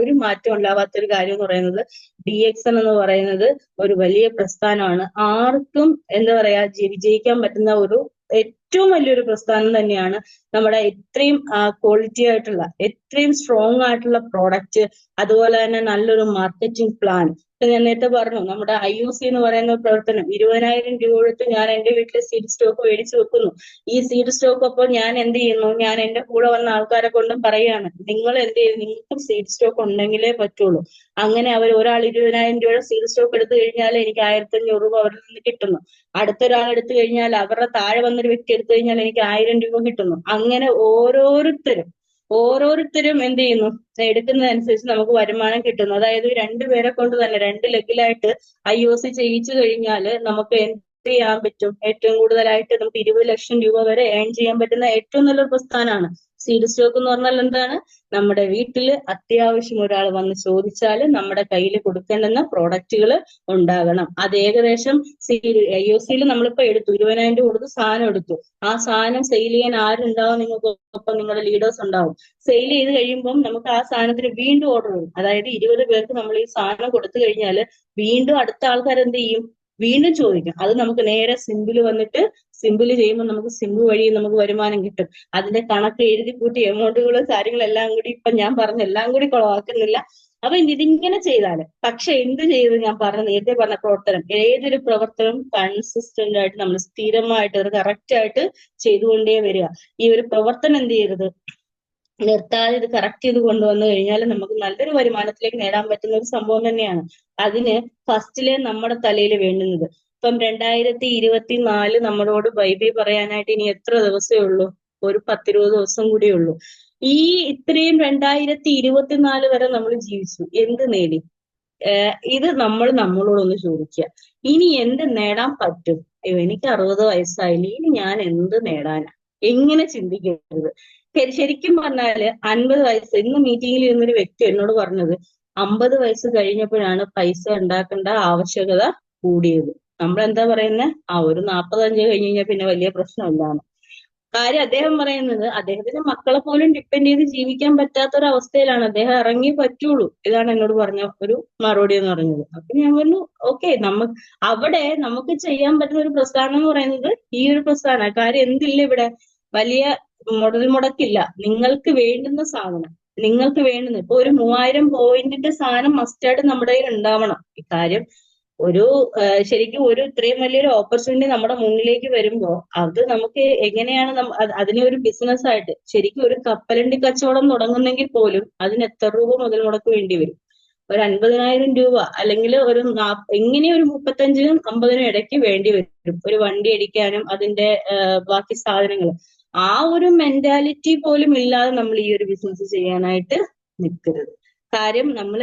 ഒരു മാറ്റം ഉണ്ടാവാത്ത ഒരു കാര്യം എന്ന് പറയുന്നത്, DXN എന്ന് പറയുന്നത് ഒരു വലിയ പ്രസ്ഥാനമാണ്. ആർക്കും എന്താ പറയാ വിജയിക്കാൻ പറ്റുന്ന ഒരു ഏറ്റവും വലിയൊരു പ്രസ്ഥാനം തന്നെയാണ്. നമ്മുടെ ഇത്രയും ക്വാളിറ്റി ആയിട്ടുള്ള, എത്രയും സ്ട്രോങ് ആയിട്ടുള്ള പ്രോഡക്റ്റ്, അതുപോലെ തന്നെ നല്ലൊരു മാർക്കറ്റിംഗ് പ്ലാൻ. ഞാൻ നേരത്തെ പറഞ്ഞു, നമ്മുടെ IOC എന്ന് പറയുന്ന പ്രവർത്തനം 20,000 രൂപ കൊടുത്ത് ഞാൻ എന്റെ വീട്ടിൽ സീഡ് സ്റ്റോക്ക് മേടിച്ചു വെക്കുന്നു. ഈ സീഡ് സ്റ്റോക്ക് അപ്പോൾ ഞാൻ എന്ത് ചെയ്യുന്നു, ഞാൻ എന്റെ കൂടെ വന്ന ആൾക്കാരെ കൊണ്ടും പറയാണ്, നിങ്ങൾ എന്ത് ചെയ്യുന്നു, നിങ്ങൾക്കും സീഡ് സ്റ്റോക്ക് ഉണ്ടെങ്കിലേ പറ്റുള്ളൂ. അങ്ങനെ അവർ ഒരാൾ 20,000 രൂപയുടെ സീഡ് സ്റ്റോക്ക് എടുത്തു കഴിഞ്ഞാൽ എനിക്ക് 1,500 രൂപ അവരിൽ നിന്ന് കിട്ടുന്നു. അടുത്തൊരാൾ എടുത്തു കഴിഞ്ഞാൽ, അവരുടെ താഴെ വന്നൊരു വ്യക്തി എടുത്തു കഴിഞ്ഞാൽ എനിക്ക് 1,000 രൂപ കിട്ടുന്നു. അങ്ങനെ ഓരോരുത്തരും എന്ത് ചെയ്യുന്നു, എടുക്കുന്നതനുസരിച്ച് നമുക്ക് വരുമാനം കിട്ടുന്നു. അതായത് രണ്ടുപേരെ കൊണ്ട് തന്നെ 2 ലെഗിലായിട്ട് IOC ചെയ്യിച്ചു കഴിഞ്ഞാൽ നമുക്ക് എന്ത് ചെയ്യാൻ പറ്റും, ഏറ്റവും കൂടുതലായിട്ട് നമുക്ക് 20 ലക്ഷം രൂപ വരെ ഏൺ ചെയ്യാൻ പറ്റുന്ന ഏറ്റവും നല്ലൊരു പ്രസ്ഥാനമാണ്. സീഡ് സ്റ്റോക്ക് എന്ന് പറഞ്ഞാൽ എന്താണ്, നമ്മുടെ വീട്ടിൽ അത്യാവശ്യം ഒരാൾ വന്ന് ചോദിച്ചാൽ നമ്മുടെ കയ്യിൽ കൊടുക്കേണ്ടുന്ന പ്രോഡക്റ്റുകൾ ഉണ്ടാകണം. അത് ഏകദേശം IOCയിൽ നമ്മളിപ്പോ എടുത്തു 20,000 രൂപ കൊടുത്ത് സാധനം എടുത്തു. ആ സാധനം സെയിൽ ചെയ്യാൻ ആരുണ്ടാവും, നിങ്ങൾക്കൊപ്പം നിങ്ങളുടെ ലീഡേഴ്സ് ഉണ്ടാവും. സെയിൽ ചെയ്ത് കഴിയുമ്പോൾ നമുക്ക് ആ സാധനത്തിന് വീണ്ടും ഓർഡർ വരും. അതായത് 20 പേർക്ക് നമ്മൾ ഈ സാധനം കൊടുത്തു കഴിഞ്ഞാൽ വീണ്ടും അടുത്ത ആൾക്കാർ എന്ത് ചെയ്യും, വീണ്ടും ചോദിക്കും. അത് നമുക്ക് നേരെ സിമ്പിൾ വന്നിട്ട് സിമ്പിൾ ചെയ്യുമ്പോൾ നമുക്ക് സിമ്പിൾ വഴി നമുക്ക് വരുമാനം കിട്ടും. അതിന്റെ കണക്ക് എഴുതി കൂട്ടി എമൗണ്ടുകളും കാര്യങ്ങളെല്ലാം കൂടി ഇപ്പൊ ഞാൻ പറഞ്ഞ എല്ലാം കൂടി കുളവാക്കുന്നില്ല. അപ്പൊ ഇതിങ്ങനെ ചെയ്താല്, പക്ഷെ എന്ത് ചെയ്ത് ഞാൻ നേരത്തെ പറഞ്ഞ പ്രവർത്തനം, ഏതൊരു പ്രവർത്തനം കൺസിസ്റ്റന്റ് ആയിട്ട് നമ്മൾ സ്ഥിരമായിട്ട് അത് കറക്റ്റ് ആയിട്ട് ചെയ്തുകൊണ്ടേ വരിക. ഈ ഒരു പ്രവർത്തനം എന്ത് ചെയ്യരുത്, നിർത്താതെ ഇത് കറക്റ്റ് ചെയ്ത് കൊണ്ടുവന്നു കഴിഞ്ഞാൽ നമുക്ക് നല്ലൊരു വരുമാനത്തിലേക്ക് നേടാൻ പറ്റുന്ന ഒരു സംഭവം തന്നെയാണ്. അതിന് ഫസ്റ്റിലെ നമ്മുടെ തലയിൽ വേണ്ടുന്നത്, ഇപ്പം 2024 നമ്മളോട് ബൈ ബൈ പറയാനായിട്ട് ഇനി എത്ര ദിവസമേ ഉള്ളൂ, ഒരു 10-20 ദിവസം കൂടിയേ ഉള്ളൂ. ഈ ഇത്രയും 2024 വരെ നമ്മൾ ജീവിച്ചു, എന്ത് നേടി? ഇത് നമ്മളോടൊന്ന് ചോദിക്കുക, ഇനി എന്ത് നേടാൻ പറ്റും? എനിക്ക് 60 വയസ്സായില്ലേ, ഇനി ഞാൻ എന്ത് നേടാനാ? എങ്ങനെ ചിന്തിക്കരുത്. ശരിക്കും പറഞ്ഞാല് 50 വയസ്സ്, ഇന്ന് മീറ്റിംഗിൽ ഇരുന്നൊരു വ്യക്തി എന്നോട് പറഞ്ഞത് 50 വയസ്സ് കഴിഞ്ഞപ്പോഴാണ് പൈസ ഉണ്ടാക്കേണ്ട ആവശ്യകത കൂടിയത്. നമ്മളെന്താ പറയുന്നത്, ഒരു 45 കഴിഞ്ഞ് കഴിഞ്ഞാൽ പിന്നെ വലിയ പ്രശ്നമില്ലാണ്. കാര്യം അദ്ദേഹം പറയുന്നത്, അദ്ദേഹത്തിന്റെ മക്കളെ പോലും ഡിപ്പെൻഡ് ചെയ്ത് ജീവിക്കാൻ പറ്റാത്ത ഒരു അവസ്ഥയിലാണ്. അദ്ദേഹം ഇറങ്ങി പറ്റുള്ളൂ. ഇതാണ് എന്നോട് പറഞ്ഞ ഒരു മറുപടി എന്ന് പറഞ്ഞത്. അപ്പൊ ഞാൻ പറഞ്ഞു, ഓക്കെ, അവിടെ നമുക്ക് ചെയ്യാൻ പറ്റുന്ന ഒരു പ്രസ്ഥാനം എന്ന് പറയുന്നത് ഈ ഒരു പ്രസ്ഥാനം. കാര്യം എന്തില്ല ഇവിടെ, വലിയ മുടക്കില്ല. നിങ്ങൾക്ക് വേണ്ടുന്ന സാധനം, നിങ്ങൾക്ക് വേണ്ടുന്ന ഇപ്പൊ ഒരു 3000 പോയിന്റിന്റെ സാധനം മസ്റ്റായിട്ട് നമ്മുടെ കയ്യിൽ ഉണ്ടാവണം. ഇക്കാര്യം ശരിക്കും ഇത്രയും വലിയൊരു ഓപ്പർച്യൂണിറ്റി നമ്മുടെ മുന്നിലേക്ക് വരുമ്പോ അത് നമുക്ക് എങ്ങനെയാണ് അതിനെ ഒരു ബിസിനസ് ആയിട്ട്, ശരിക്കും ഒരു കപ്പലണ്ടി കച്ചവടം തുടങ്ങുന്നെങ്കിൽ പോലും അതിന് എത്ര രൂപ മുതൽ മുടക്ക് വേണ്ടി വരും? ഒരു 50,000 രൂപ, അല്ലെങ്കിൽ എങ്ങനെ ഒരു 35-നും 50-നും ഇടയ്ക്ക് വേണ്ടി വരും ഒരു വണ്ടി അടിക്കാനും അതിന്റെ ബാക്കി സാധനങ്ങൾ. ആ ഒരു മെന്റാലിറ്റി പോലും ഇല്ലാതെ നമ്മൾ ഈ ഒരു ബിസിനസ് ചെയ്യാനായിട്ട് നിൽക്കരുത്. കാര്യം നമ്മൾ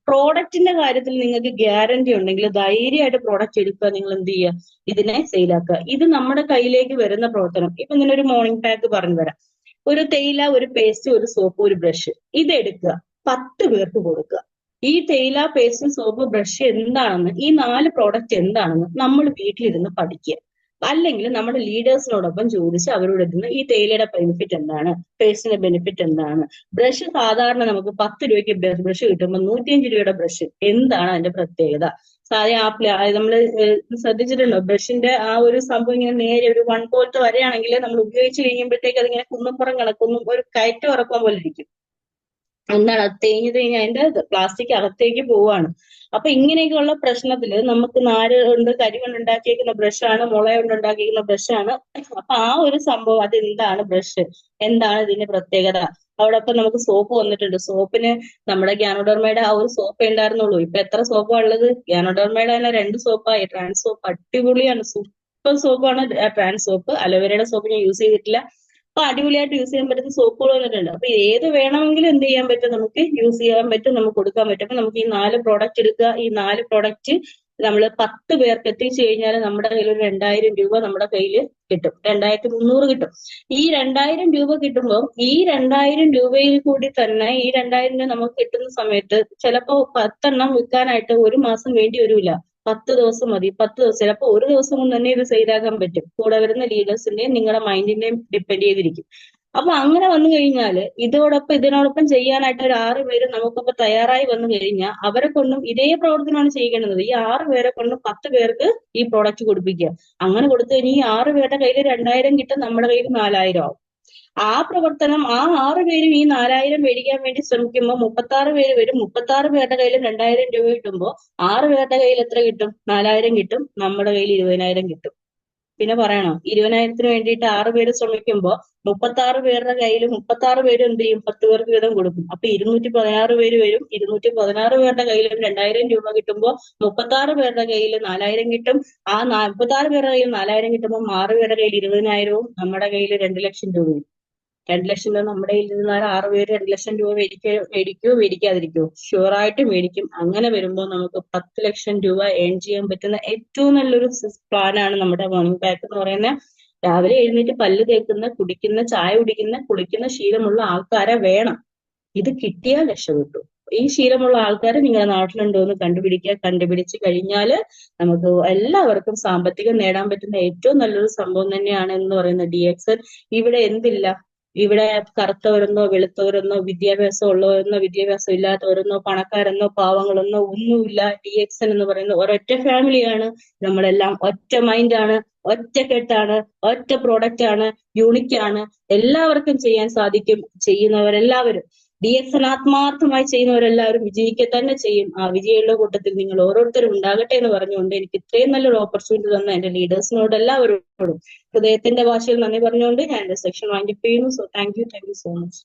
പ്രോഡക്റ്റിന്റെ കാര്യത്തിൽ നിങ്ങൾക്ക് ഗ്യാരണ്ടി ഉണ്ടെങ്കിൽ ധൈര്യമായിട്ട് പ്രോഡക്റ്റ് എടുക്കുക. നിങ്ങൾ എന്ത് ചെയ്യുക, ഇതിനെ സെയിലാക്കുക. ഇത് നമ്മുടെ കയ്യിലേക്ക് വരുന്ന പ്രവർത്തനം. ഇപ്പൊ ഇങ്ങനെ ഒരു മോർണിംഗ് പാക്ക് പറഞ്ഞു തരാം. ഒരു തേയില, ഒരു പേസ്റ്റ്, ഒരു സോപ്പ്, ഒരു ബ്രഷ്, ഇതെടുക്കുക, 10 പേർക്ക് കൊടുക്കുക. ഈ തേയില, പേസ്റ്റ്, സോപ്പ്, ബ്രഷ് എന്താണെന്ന്, ഈ 4 പ്രോഡക്റ്റ് എന്താണെന്ന് നമ്മൾ വീട്ടിലിരുന്ന് പഠിക്കുക. അല്ലെങ്കിൽ നമ്മുടെ ലീഡേഴ്സിനോടൊപ്പം ചോദിച്ച് അവരോട് എത്തുന്ന ഈ തേയിലയുടെ ബെനിഫിറ്റ് എന്താണ്, പേഴ്സിന്റെ ബെനിഫിറ്റ് എന്താണ്. ബ്രഷ് സാധാരണ നമുക്ക് 10 രൂപയ്ക്ക് ബ്രഷ് കിട്ടുമ്പോൾ 105 രൂപയുടെ ബ്രഷ് എന്താണ് അതിന്റെ പ്രത്യേകത? നമ്മൾ ശ്രദ്ധിച്ചിട്ടുണ്ടോ? ബ്രഷിന്റെ ആ ഒരു സംഭവം ഇങ്ങനെ നേരെ ഒരു വൺ പോലത്തെ വരെയാണെങ്കിൽ നമ്മൾ ഉപയോഗിച്ച് കഴിയുമ്പോഴത്തേക്ക് അതിങ്ങനെ കുന്നപ്പുറം കണക്കൊന്നും ഒരു കയറ്റം ഇറക്കം പോലെ ഇരിക്കും. എന്താണ് അത് തേഞ്ഞ് തേഞ്ഞ് അതിന്റെ പ്ലാസ്റ്റിക് അകത്തേക്ക് പോവാണ്. അപ്പൊ ഇങ്ങനെയൊക്കെയുള്ള പ്രശ്നത്തില് നമുക്ക് നാര് കൊണ്ട് കരി കൊണ്ട് ഉണ്ടാക്കിയിരിക്കുന്ന ബ്രഷാണ്, മുള കൊണ്ട് ഉണ്ടാക്കിയിരിക്കുന്ന ബ്രഷാണ്. അപ്പൊ ആ ഒരു സംഭവം അത് എന്താണ് ബ്രഷ്, എന്താണ് ഇതിന്റെ പ്രത്യേകത? അതോടൊപ്പം നമുക്ക് സോപ്പ് വന്നിട്ടുണ്ട്. സോപ്പിന് നമ്മുടെ ഗ്യാനോഡർമയുടെ ആ ഒരു സോപ്പേ ഉണ്ടായിരുന്നുള്ളൂ. ഇപ്പൊ എത്ര സോപ്പാ ഉള്ളത്? ഗ്യാനോഡർമയുടെ തന്നെ 2 സോപ്പായി. ട്രാൻസ് സോപ്പ് അടിപൊളിയാണ്, സൂപ്പർ സോപ്പാണ് ട്രാൻസ് സോപ്പ്. അലോവേരയുടെ സോപ്പ് ഞാൻ യൂസ് ചെയ്തിട്ടില്ല. അപ്പൊ അടിപൊളിയായിട്ട് യൂസ് ചെയ്യാൻ പറ്റുന്ന സോപ്പുകൾ വന്നിട്ടുണ്ട്. അപ്പൊ ഏത് വേണമെങ്കിലും എന്ത് ചെയ്യാൻ പറ്റും, നമുക്ക് യൂസ് ചെയ്യാൻ പറ്റും, നമുക്ക് കൊടുക്കാൻ പറ്റും. അപ്പൊ നമുക്ക് ഈ 4 പ്രോഡക്റ്റ് എടുക്കുക. ഈ 4 പ്രോഡക്റ്റ് നമ്മൾ 10 പേർക്ക് എത്തിച്ചു കഴിഞ്ഞാൽ നമ്മുടെ കയ്യിൽ ഒരു 2000 രൂപ നമ്മുടെ കയ്യിൽ കിട്ടും. 2300 കിട്ടും. ഈ 2000 രൂപ കിട്ടുമ്പോൾ ഈ 2000 രൂപയിൽ കൂടി തന്നെ ഈ 2000 രൂപ നമുക്ക് കിട്ടുന്ന സമയത്ത് ചിലപ്പോ 10 വിൽക്കാനായിട്ട് ഒരു മാസം വേണ്ടി വരില്ല. 10 ദിവസം മതി. 10 ദിവസം, ചിലപ്പോൾ ഒരു ദിവസം കൊണ്ട് തന്നെ ഇത് സെയിലാക്കാൻ പറ്റും. കൂടെ വരുന്ന ലീഡേഴ്സിന്റെയും നിങ്ങളുടെ മൈൻഡിന്റെയും ഡിപ്പെൻഡ് ചെയ്തിരിക്കും. അപ്പൊ അങ്ങനെ വന്നു കഴിഞ്ഞാല് ഇതിനോടൊപ്പം ചെയ്യാനായിട്ട് ഒരു 6 പേര് നമുക്കിപ്പോ തയ്യാറായി വന്നു കഴിഞ്ഞാൽ അവരെ കൊണ്ടും ഇതേ പ്രവർത്തനമാണ് ചെയ്യേണ്ടത്. ഈ 6 പേരെ കൊണ്ടും 10 പേർക്ക് ഈ പ്രോഡക്റ്റ് കൊടുപ്പിക്കുക. അങ്ങനെ കൊടുത്തു കഴിഞ്ഞാൽ ഈ 6 പേരുടെ കയ്യിൽ 2000 കിട്ടും, നമ്മുടെ കയ്യിൽ 4000 ആവും. ആ പ്രവർത്തനം ആ 6 പേരും ഈ 4000 മേടിക്കാൻ വേണ്ടി ശ്രമിക്കുമ്പോൾ 36 പേര് വരും. 36 പേരുടെ കയ്യിൽ 2000 രൂപ കിട്ടുമ്പോൾ 6 പേരുടെ കയ്യിൽ എത്ര കിട്ടും? 4000 കിട്ടും, നമ്മുടെ കയ്യിൽ 20000 കിട്ടും. പിന്നെ പറയണോ? 20000-ത്തിന് വേണ്ടിയിട്ട് 6 പേര് ശ്രമിക്കുമ്പോൾ 36 പേരുടെ കയ്യിൽ 36 പേര് എന്ത് ചെയ്യും? 10 പേർക്ക് വീതം കൊടുക്കും. അപ്പൊ 216 പേര് വരും. 216 പേരുടെ കയ്യിൽ 2000 രൂപ കിട്ടുമ്പോൾ 36 പേരുടെ കയ്യിൽ 4000 കിട്ടും. ആ 36 പേരുടെ കയ്യിൽ 4000 കിട്ടുമ്പോൾ 6 പേരുടെ കയ്യിൽ 20000വും നമ്മുടെ കയ്യിൽ 2 ലക്ഷം രൂപയും. 2 ലക്ഷം രൂപ നമ്മുടെ കയ്യിൽ ഇരുന്നാൽ 6 പേര് 2 ലക്ഷം രൂപ മേടിക്കോ മേടിക്കാതിരിക്കോ? ഷുവറായിട്ട് മേടിക്കും. അങ്ങനെ വരുമ്പോൾ നമുക്ക് 10 ലക്ഷം രൂപ ഏൺ ചെയ്യാൻ പറ്റുന്ന ഏറ്റവും നല്ലൊരു പ്ലാനാണ് നമ്മുടെ മോർണിംഗ് പാക്ക് എന്ന് പറയുന്നത്. രാവിലെ എഴുന്നേറ്റ് പല്ല് തേക്കുന്ന, കുടിക്കുന്ന, ചായ കുടിക്കുന്ന, കുളിക്കുന്ന ശീലമുള്ള ആൾക്കാരെ വേണം. ഇത് കിട്ടിയാൽ രക്ഷപ്പെട്ടു. ഈ ശീലമുള്ള ആൾക്കാർ നിങ്ങളുടെ നാട്ടിലുണ്ടോ എന്ന് കണ്ടുപിടിച്ച് കഴിഞ്ഞാൽ നമുക്ക് എല്ലാവർക്കും സാമ്പത്തികം നേടാൻ പറ്റുന്ന ഏറ്റവും നല്ലൊരു സംഭവം തന്നെയാണ് എന്ന് പറയുന്നത് DXN. ഇവിടെ എന്തില്ല? ഇവിടെ കറുത്തവരെന്നോ വെളുത്തവരെന്നോ വിദ്യാഭ്യാസം ഉള്ളവരെന്നോ വിദ്യാഭ്യാസം ഇല്ലാത്തവരെന്നോ പണക്കാരെന്നോ പാവങ്ങളെന്നോ ഒന്നുമില്ല. DXN എന്ന് പറയുന്ന ഒരൊറ്റ ഫാമിലിയാണ്. നമ്മളെല്ലാം ഒറ്റ മൈൻഡാണ്, ഒറ്റക്കെട്ടാണ്, ഒറ്റ പ്രോഡക്റ്റ് ആണ്, യൂണിക് ആണ്. എല്ലാവർക്കും ചെയ്യാൻ സാധിക്കും. ചെയ്യുന്നവരെല്ലാവരും DXN ആത്മാർത്ഥമായി ചെയ്യുന്നവരെല്ലാവരും വിജയിക്കുക തന്നെ ചെയ്യും. ആ വിജയികളുടെ കൂട്ടത്തിൽ നിങ്ങൾ ഓരോരുത്തരും ഉണ്ടാകട്ടെ എന്ന് പറഞ്ഞുകൊണ്ട് എനിക്ക് ഇത്രയും നല്ലൊരു ഓപ്പർച്യൂണിറ്റി തന്ന എന്റെ ലീഡേഴ്സിനോട് എല്ലാവരോടും ഹൃദയത്തിന്റെ ഭാഷയിൽ നന്ദി പറഞ്ഞുകൊണ്ട് ഞാൻ എന്റെ സെക്ഷൻ വൈൻഡപ്പ് ചെയ്യുന്നു. So thank you so much.